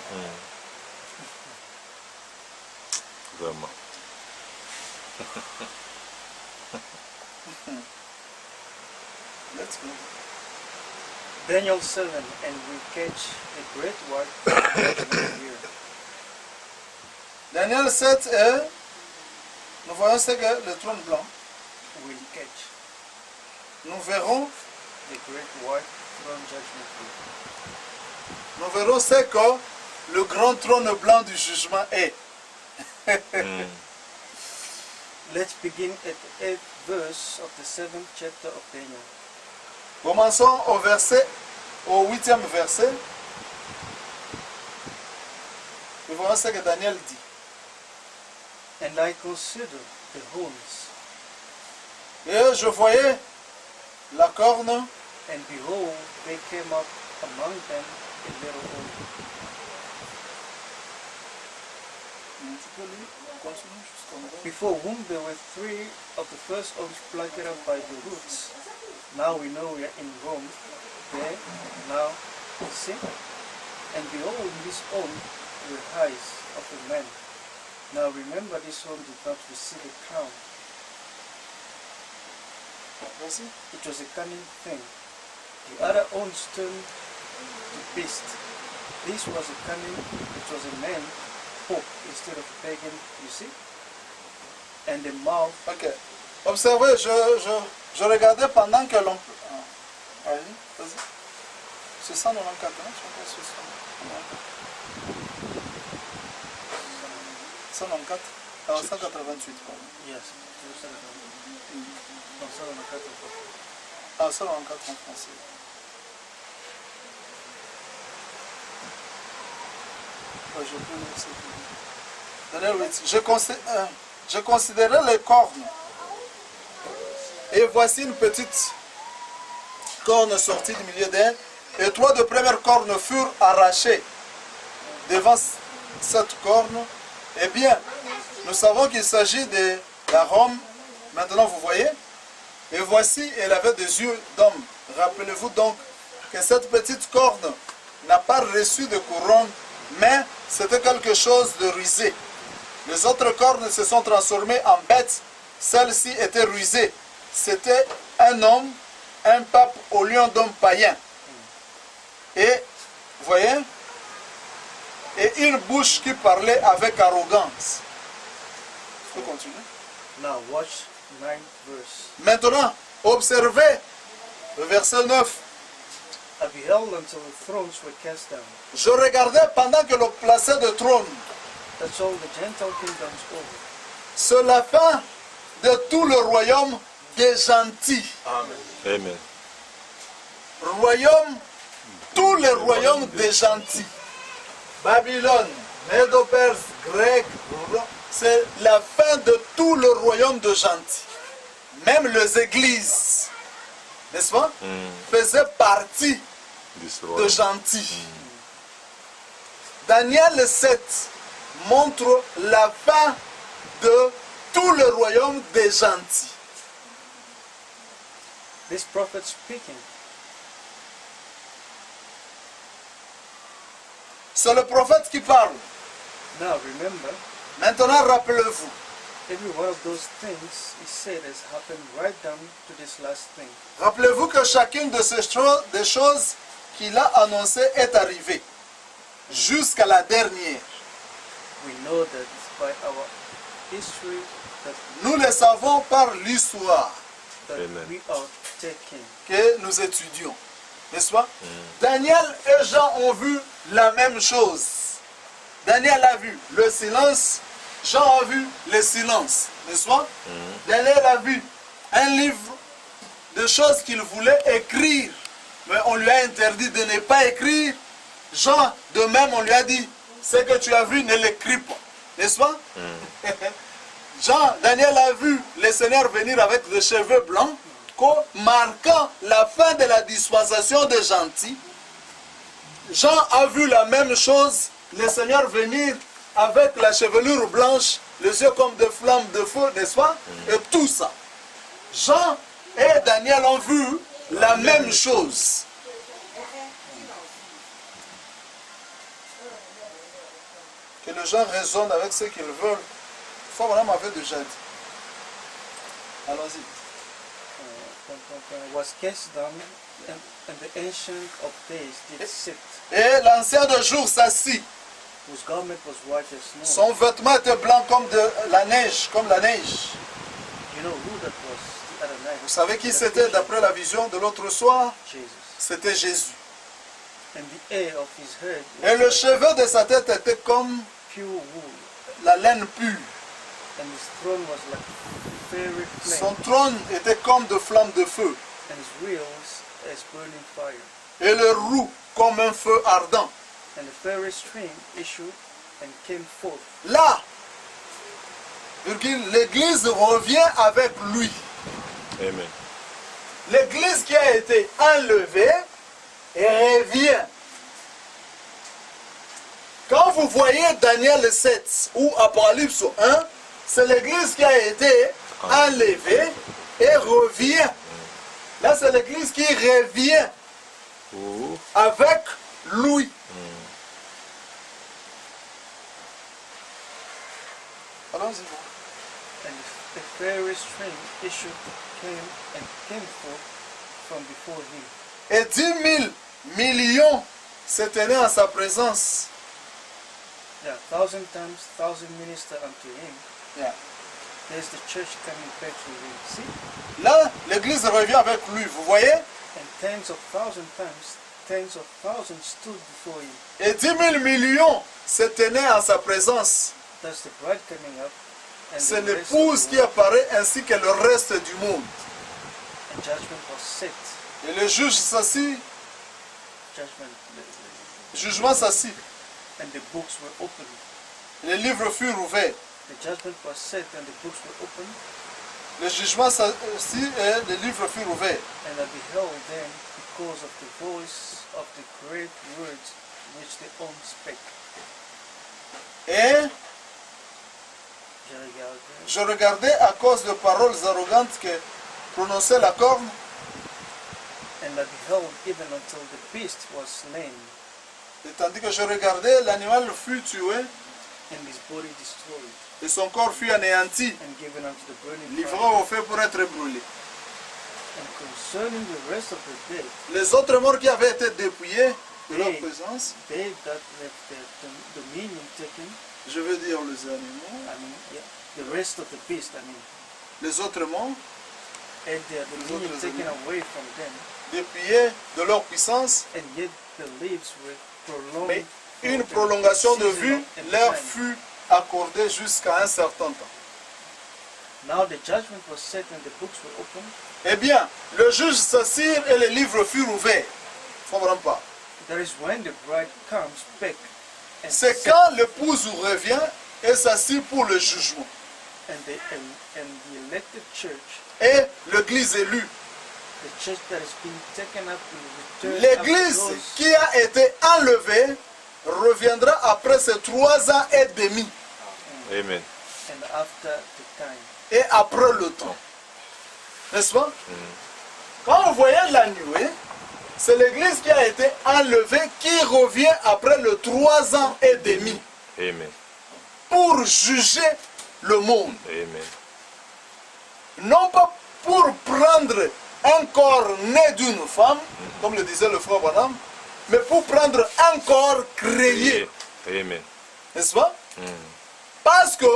Vraiment. Let's go. Daniel 7, and we catch a great white throne here. Daniel 7 est, nous voyons ce que le trône blanc. We'll catch Nous verrons, the great white throne judgment here. nous verrons ce que le grand trône blanc du jugement est. Let's begin at the 8th verse of the 7th chapter of Daniel. Commençons au 8e verset. Nous voyons ce que Daniel dit. And I consider the horns, Et je voyais la corne, and behold, they came up among them a little horn. Before whom there were 3 of the first horns plucked up by the roots. Now we know we are in Rome. There, now, see? And behold, this horn were eyes of a man. Now remember, this horn did not receive a crown. Vas-y. It was a cunning thing. The other horns turned to beast. This was a cunning, it was a man, pope instead of pagan, you see? And the mouth, Ok. Observez, je regardais pendant que l'on... Ah, vas-y, vas-y. C'est 194, hein? C'est 194. 188, pardon. yes, Ah, 194 en français. Ouais, je peux lire ce qu'il dit. Daniel 8. Je considérais les cornes. Et voici une petite corne sortie du milieu d'elle. Et 3 de premières cornes furent arrachées devant cette corne. Eh bien, nous savons qu'il s'agit de la Rome. Maintenant, vous voyez. Et voici, elle avait des yeux d'homme. Rappelez-vous donc que cette petite corne n'a pas reçu de couronne, mais c'était quelque chose de rusé. Les autres cornes se sont transformées en bêtes. Celle-ci était rusée. C'était un homme, un pape au lion d'homme païen. Et, vous voyez, et une bouche qui parlait avec arrogance. Je peux continuer? now watch 9th verse. Maintenant, observez le verset 9. I beheld until the thrones were cast down. Je regardais pendant que l'on plaçait de trône. That's all the Gentile kingdoms over. C'est la fin de tout le royaume des gentils. Amen. Royaume, tous les royaumes des gentils. Babylone, Médo-Perse, Grec, c'est la fin de tout le royaume de gentils. Même les églises, n'est-ce pas, faisaient partie de gentils. Daniel 7 montre la fin de tout le royaume des gentils. This prophet speaking C'est le prophète qui parle. Now remember, Maintenant, rappelez-vous. every one of those things he said has happened right down to this last thing. Rappelez-vous que chacune de ces des choses qu'il a annoncées est arrivée. Jusqu'à la dernière. We know that by our history that, Nous le savons par l'histoire Amen. we are taken. que nous étudions. N'est-ce pas? Daniel et Jean ont vu la même chose. Daniel a vu le silence, Jean a vu le silence. N'est-ce pas? Daniel a vu un livre de choses qu'il voulait écrire, mais on lui a interdit de ne pas écrire. Jean, de même, on lui a dit, ce que tu as vu, ne l'écris pas. N'est-ce pas? Daniel a vu le Seigneur venir avec des cheveux blancs, marquant la fin de la dispensation des gentils. Jean a vu la même chose, le Seigneur venir avec la chevelure blanche, les yeux comme des flammes de feu, n'est-ce pas? Et tout ça. Jean et Daniel ont vu la même chose. Que les gens raisonnent avec ce qu'ils veulent. Abraham m'avait déjà dit. Allons-y. Was cast down, and the ancient of days did sit, Et l'ancien de jour s'assit. whose garment was white as snow. Son vêtement était blanc comme de la neige, comme la neige. You know who that was the other night? Vous savez qui c'était d'après la vision de l'autre soir? Jesus. C'était Jésus. And the hair of his head Et le cheveu de sa tête était comme pure wool, la laine pure. and his throne was like fiery flame, Son trône était comme de flammes de feu. and his wheels as burning fire. Et le roue comme un feu ardent. And the fiery stream issued and came forth. Là, l'Église revient avec lui. Amen. L'Église qui a été enlevée et revient. Quand vous voyez Daniel 7 ou Apocalypse 1, c'est l'Église qui a été enlevée et revient. Là, c'est l'Église qui revient Ouh. avec lui. Allons-y. And the fiery stream issued came forth from before him. Et 10 000 millions se tenaient en sa présence. There are 1,000 times 1,000 minister unto him. Yeah. There's the church coming back to him. See? Là, l'Église revient avec lui, vous voyez? And tens of thousands times, tens of thousands stood before him. Et 10 000 millions se tenaient en sa présence. That's the bride coming up. And C'est the rest l'épouse of the qui world. apparaît ainsi que le reste du monde. And judgment was set. Et le juge s'assit, Judgment. jugement s'assit. And the books were opened. Les livres furent ouverts. The judgment was set and the books were opened. Le jugement s'assit et les livres furent ouverts. And I beheld them because of the voice of the great words which the own spake. Et Je regardais, je regardais à cause de paroles arrogantes que prononçait la corne. and I beheld even until the beast was slain, Et tandis que je regardais, l'animal fut tué and his body destroyed, et son corps fut anéanti, and given unto the burning livré fire. au feu pour être brûlé. And concerning the rest of the dead, Les autres morts qui avaient été dépouillés de leur Hey. présence, they that left their dominion taken, je veux dire les animaux, the rest of the beast, les autres morts, and their dominion autres taken animaux. away from them, dépouillés de leur puissance, and yet the lives were prolonged. mais for une the prolongation de season vue and leur time. fut accordée jusqu'à un certain temps. Now the judgment was set and the books were opened. Eh bien, le juge s'assit et les livres furent ouverts. Ne comprends pas. That is when the bride comes back and C'est set- quand l'épouse revient et s'assit pour le jugement. and the elected church, Et l'église élue, the church that is being taken up will return l'église after those, qui a été enlevée reviendra après ces 3 ans et demi Amen. and after the time. et après le temps. N'est-ce pas? Quand on voyait la nuée, c'est l'église qui a été enlevée, qui revient après le 3 ans et demi Amen. pour juger le monde. Amen. Non pas pour prendre un corps né d'une femme, comme le disait le frère Branham, mais pour prendre un corps créé. Amen. N'est-ce pas? Parce que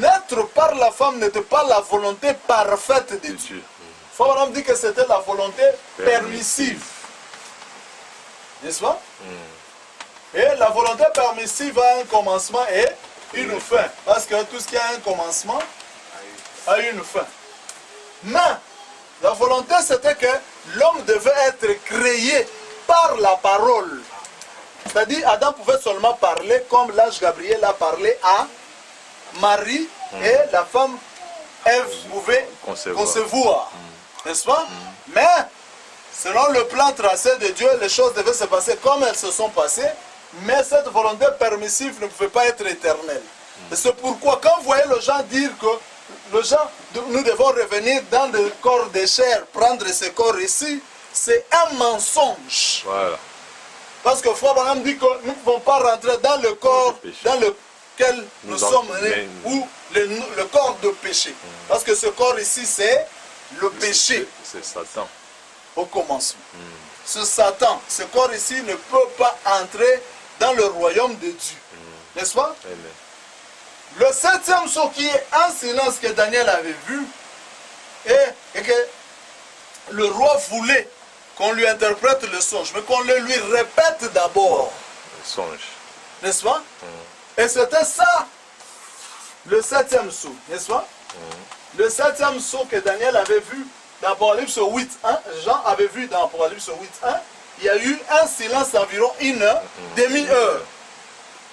naître par la femme n'était pas la volonté parfaite de Dieu. Frère Branham dit que c'était la volonté permissive. N'est-ce pas? Et la volonté permissive a un commencement et une fin. Parce que tout ce qui a un commencement a une fin. Mais la volonté c'était que l'homme devait être créé par la parole. C'est-à-dire Adam pouvait seulement parler comme l'ange Gabriel a parlé à Marie et la femme Ève pouvait concevoir. N'est-ce pas? Mais selon le plan tracé de Dieu, les choses devaient se passer comme elles se sont passées, mais cette volonté permissive ne pouvait pas être éternelle. Et c'est pourquoi quand vous voyez les gens dire que nous devons revenir dans le corps de chair, prendre ce corps ici, c'est un mensonge. Voilà. Parce que Frère Branham dit que nous ne pouvons pas rentrer dans le corps dans lequel nous sommes nés, ou le corps de péché. Parce que ce corps ici, c'est le péché. C'est Satan. Au commencement. Ce Satan, ce corps ici ne peut pas entrer dans le royaume de Dieu. N'est-ce pas? Amen. Le 7e sceau qui est un silence que Daniel avait vu et que le roi voulait qu'on lui interprète le songe, mais qu'on le lui répète d'abord. Le songe. N'est-ce pas? Et c'était ça, le 7e sceau, n'est-ce pas? Le 7e sceau que Daniel avait vu dans Apocalypse 8.1, Jean avait vu dans Apocalypse 8.1, il y a eu un silence d'environ une demi-heure.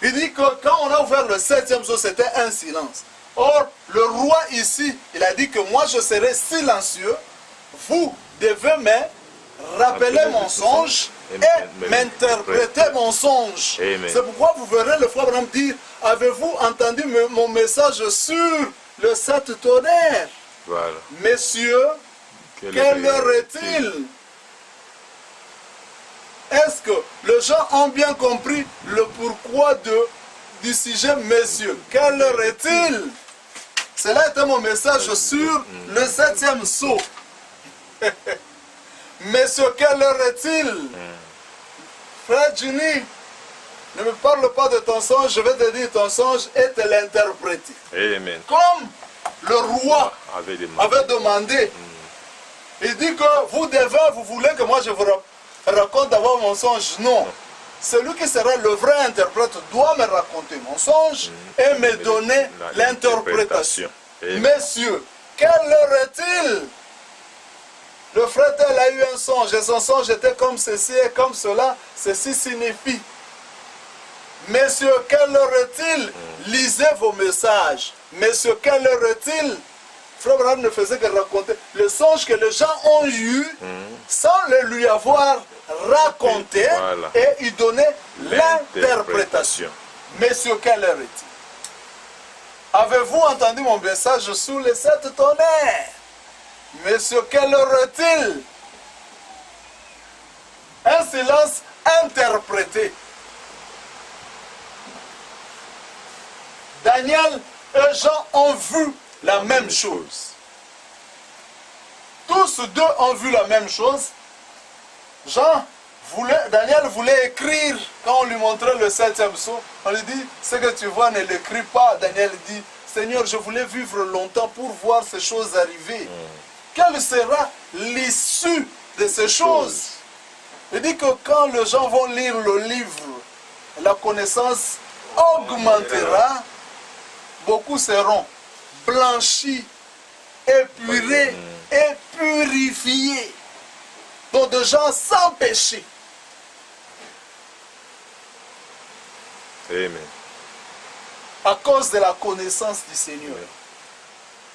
Il dit que quand on a ouvert le 7e sceau, c'était un silence. Or, le roi ici, il a dit que moi je serai silencieux, vous devez me rappeler mon songe et m'interpréter mon songe. C'est pourquoi vous verrez le frère Branham dire, avez-vous entendu mon message sur le 7 tonnerres? Voilà. Messieurs, quelle heure est-il? Est-ce que les gens ont bien compris le pourquoi du sujet, messieurs? Quelle heure est-il? Cela était mon message sur le 7e sceau. Messieurs, quelle heure est-il? Frère Juni, ne me parle pas de ton songe, je vais te dire ton songe et te l'interpréter. Amen. Comme le roi avait demandé. Il dit que vous voulez que moi je vous raconte d'abord mon songe. Non. Celui qui sera le vrai interprète doit me raconter mon songe et me donner l'interprétation. Messieurs, quelle heure est-il? Le frère tel a eu un songe et son songe était comme ceci et comme cela. Ceci signifie. Messieurs, quelle heure est-il? Lisez vos messages. Messieurs, quelle heure est-il? Frère Branham ne faisait que raconter le songe que les gens ont eu sans le lui avoir raconté et il donnait l'interprétation. Messieurs, quelle heure est-il? Avez-vous entendu mon message sous les 7 tonnerres? Messieurs, quelle heure est-il? Un silence interprété. Daniel et Jean ont vu la même chose. Tous deux ont vu la même chose. Daniel voulait écrire quand on lui montrait le 7e sceau. On lui dit, ce que tu vois ne l'écris pas. Daniel dit, Seigneur, je voulais vivre longtemps pour voir ces choses arriver. Quelle sera l'issue de ces choses? Il dit que quand les gens vont lire le livre, la connaissance augmentera. Beaucoup seront blanchis, épurés et purifiés. Donc des gens sans péché. Amen. À cause de la connaissance du Seigneur.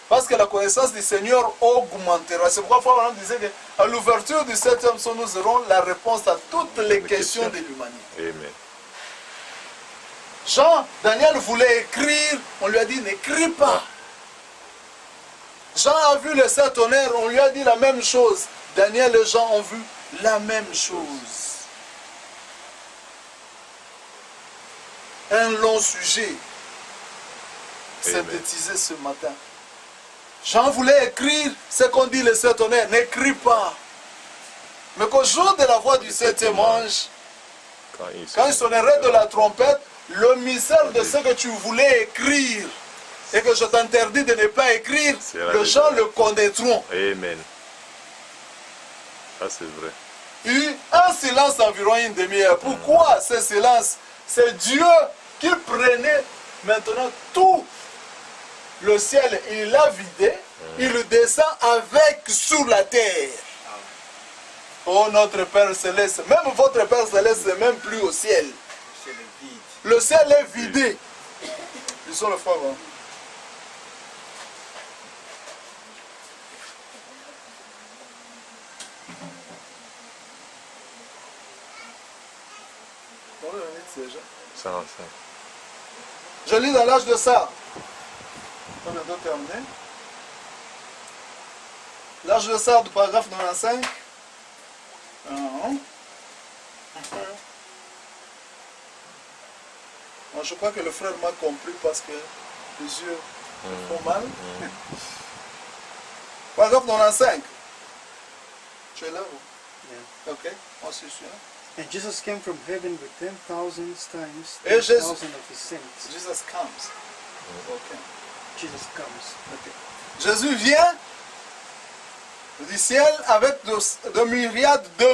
Parce que la connaissance du Seigneur augmentera. C'est pourquoi on disait qu'à l'ouverture du 7e sceau, nous aurons la réponse à toutes les questions de l'humanité. Amen. Daniel voulait écrire, on lui a dit n'écris pas. Jean a vu le 7 tonnerres, on lui a dit la même chose. Daniel et Jean ont vu la même chose. Un long sujet synthétisé ce matin. Jean voulait écrire ce qu'on dit le Saint-Tonnerre. N'écris pas. Mais qu'au jour de la voix du septième ange, quand il sonnerait de la trompette, le mystère de ce que tu voulais écrire et que je t'interdis de ne pas écrire, les gens le connaîtront. Amen. Ça c'est vrai. Il y a eu un silence environ une demi-heure. Pourquoi ce silence? C'est Dieu qui prenait maintenant tout le ciel, il l'a vidé, il descend avec sur la terre. Oh notre Père Céleste, même votre Père Céleste n'est même plus au ciel. Le ciel est vidé. Ils sont le frère. Hein? Je lis dans l'âge de ça. On a d'autres terminé. L'âge de ça du paragraphe 95. Moi, je crois que le frère m'a compris parce que les yeux me font mal. Paragraphe 95. Tu es là ou? Ok, moi c'est sûr. And Jesus came from heaven with 10,000 times Et 10,000 Jésus- of his saints. Jesus comes. Ok. Jesus comes. Okay. Jésus vient du ciel avec de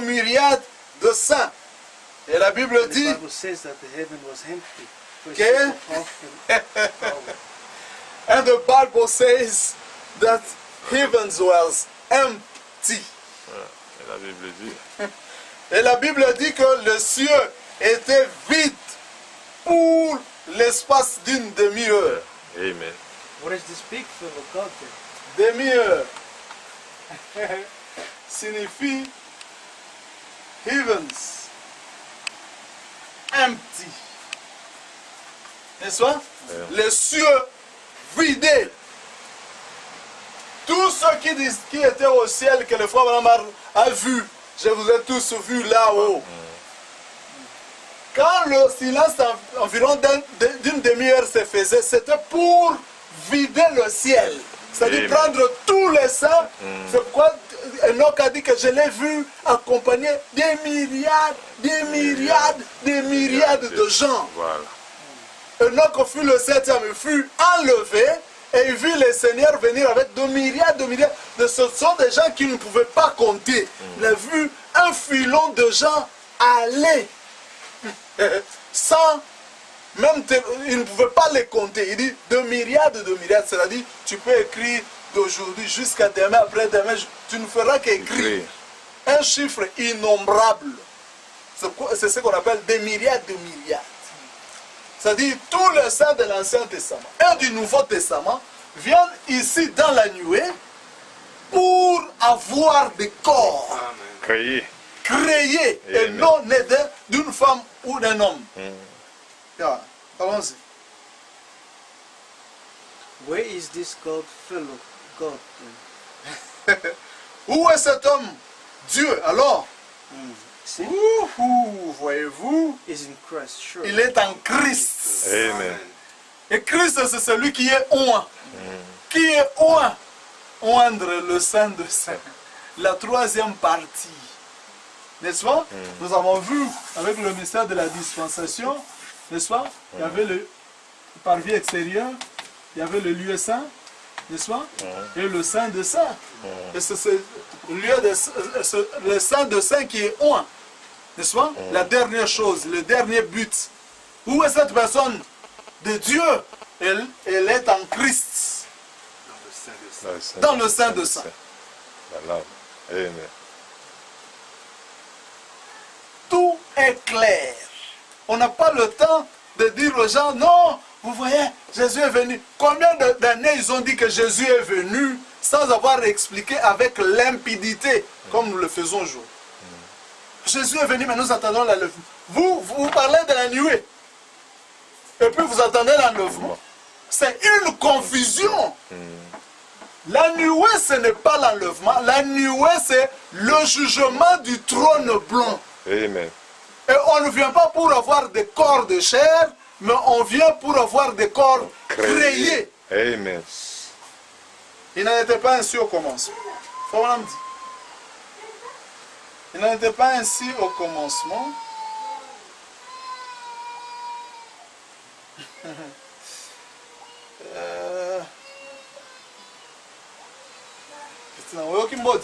myriades de saints. Et la Bible The dit Bible says that the heaven was empty. Okay. Power. and the Bible says that heavens was empty. Voilà. Et la Bible dit. Et la Bible dit que le ciel était vide pour l'espace d'une demi-heure. Amen. What is this big fill of God then? Demi-heure signifie heavens empty. N'est-ce pas? Les cieux vidés. Tous ceux qui étaient au ciel, que le frère Branham a vu, je vous ai tous vus là-haut. Quand le silence environ d'une demi-heure se faisait, c'était pour vider le ciel. C'est-à-dire Amen. prendre tous les saints. C'est pourquoi Enoch a dit que je l'ai vu accompagner des myriades de gens. Voilà. Enoch fut le septième, il fut enlevé et il vit le Seigneur venir avec de myriades. Ce sont des gens qui ne pouvaient pas compter. Il a vu un filon de gens aller sans même, il ne pouvait pas les compter. Il dit de myriades, c'est-à-dire tu peux écrire d'aujourd'hui jusqu'à demain, après-demain, tu ne feras qu'écrire un chiffre innombrable. C'est ce qu'on appelle des myriades. C'est-à-dire tous les saints de l'Ancien Testament et du Nouveau Testament viennent ici dans la nuée pour avoir des corps Créé. créés et Amen. non nés d'une femme ou d'un homme. Yeah, allons-y. Where is this God fellow God then? Où est cet homme? Dieu. Alors, See? voyez-vous, Is in Christ, sure. il est en Christ. Amen. Et Christ, c'est celui qui est oint. Qui est oint? Oindre le Saint de Saint. La troisième partie. N'est-ce pas? Nous avons vu avec le mystère de la dispensation, n'est-ce pas? Il y avait le parvis extérieur, il y avait le lieu saint, n'est-ce pas? Et le Saint de Saint. Et c'est le Saint de Saint qui est oint. N'est-ce pas? La dernière chose, le dernier but. Où est cette personne de Dieu? Elle est en Christ. Dans le Saint de Saint. La lame. Amen. Tout est clair. On n'a pas le temps de dire aux gens, non, vous voyez, Jésus est venu. Combien d'années ils ont dit que Jésus est venu sans avoir expliqué avec limpidité, comme nous le faisons aujourd'hui. Jésus est venu, mais nous attendons la levée. Vous parlez de la nuée. Et puis vous attendez l'enlèvement. C'est une confusion. La nuée, ce n'est pas l'enlèvement. La nuée, c'est le jugement du trône blanc. Amen. Et on ne vient pas pour avoir des corps de chair, mais on vient pour avoir des corps créés. Amen. Il n'en était pas ainsi au commencement. Faut dit. Il n'en était pas ainsi au commencement. Putain, ouais, aucune mode.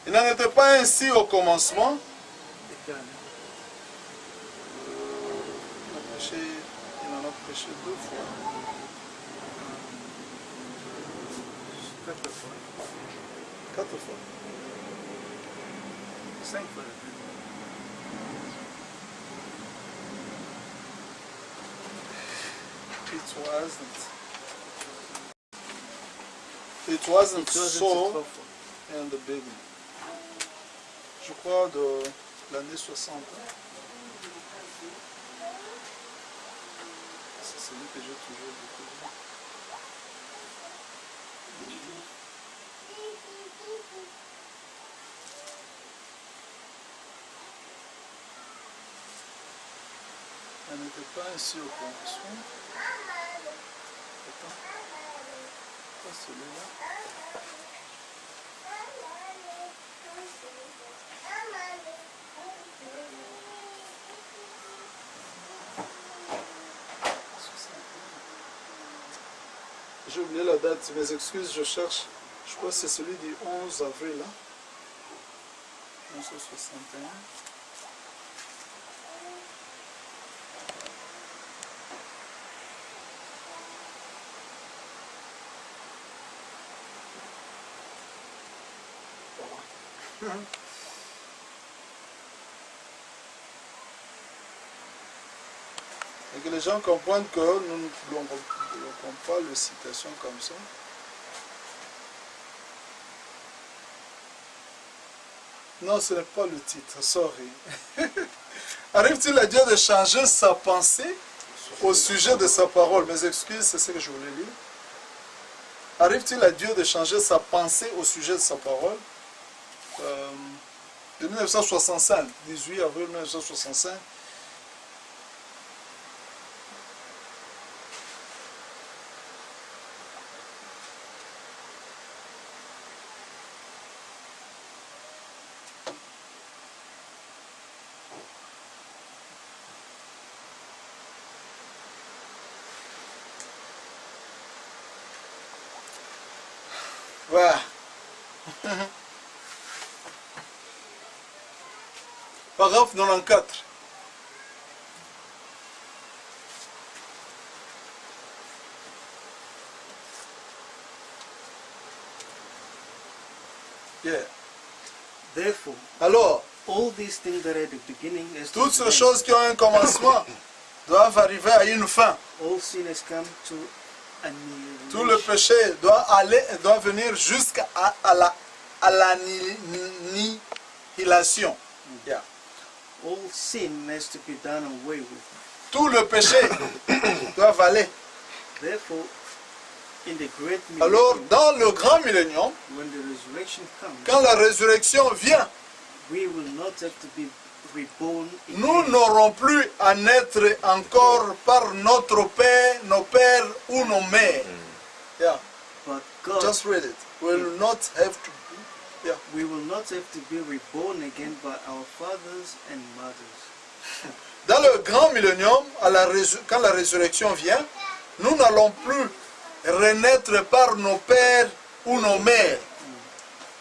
Il n'en était pas ainsi au commencement. Il en a prêché 2 fois. 4 fois. 4 fois. 5 fois. It wasn't so in the beginning. Je crois de l'année 60. C'est celui que j'ai toujours découvert. Elle n'était pas ainsi au commencement. Attends. Pas celui-là. J'ai oublié la date, mes excuses, je cherche. Je crois que c'est celui du 11 avril. Hein? 1961. Et que les gens comprennent que nous ne pouvons pas les citations comme ça. Non, ce n'est pas le titre, sorry. Arrive-t-il à Dieu de changer sa pensée au sujet de sa parole? Mes excuses, c'est ce que je voulais lire. Arrive-t-il à Dieu de changer sa pensée au sujet de sa parole? De 1965, 18 avril 1965. Voilà. Paragraphe 94. Yeah. Therefore, Alors, all these things that are at the beginning as to toutes the ces end, choses qui ont un commencement doivent arriver à une fin. all sin has come to Tout le annihilation. péché doit venir jusqu'à l'annihilation. Yeah. All sin has to be done away with. Tout le péché doit aller. Therefore, in the great Alors, millennium, dans le grand millénium, when the resurrection comes, quand la résurrection vient, we will not have to be reborn nous again. n'aurons plus à naître encore par notre père, nos pères ou nos mères. Yeah, But God, just read it. We will not have to be. Yeah. we will not have to be reborn again by our fathers and mothers. Dans le grand millénium, quand la résurrection vient, nous n'allons plus renaître par nos pères ou nos mères.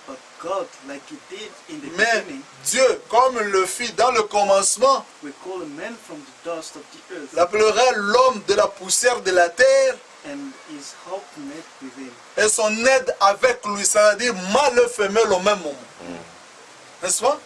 But God, like He did in the Mais beginning, Dieu, comme il le fit dans le commencement, we call a man from the dust of the earth, l'appellera l'homme de la poussière de la terre and his helpmate with him. et son aide avec lui, c'est-à-dire mâle et femelle au même moment. N'est-ce pas?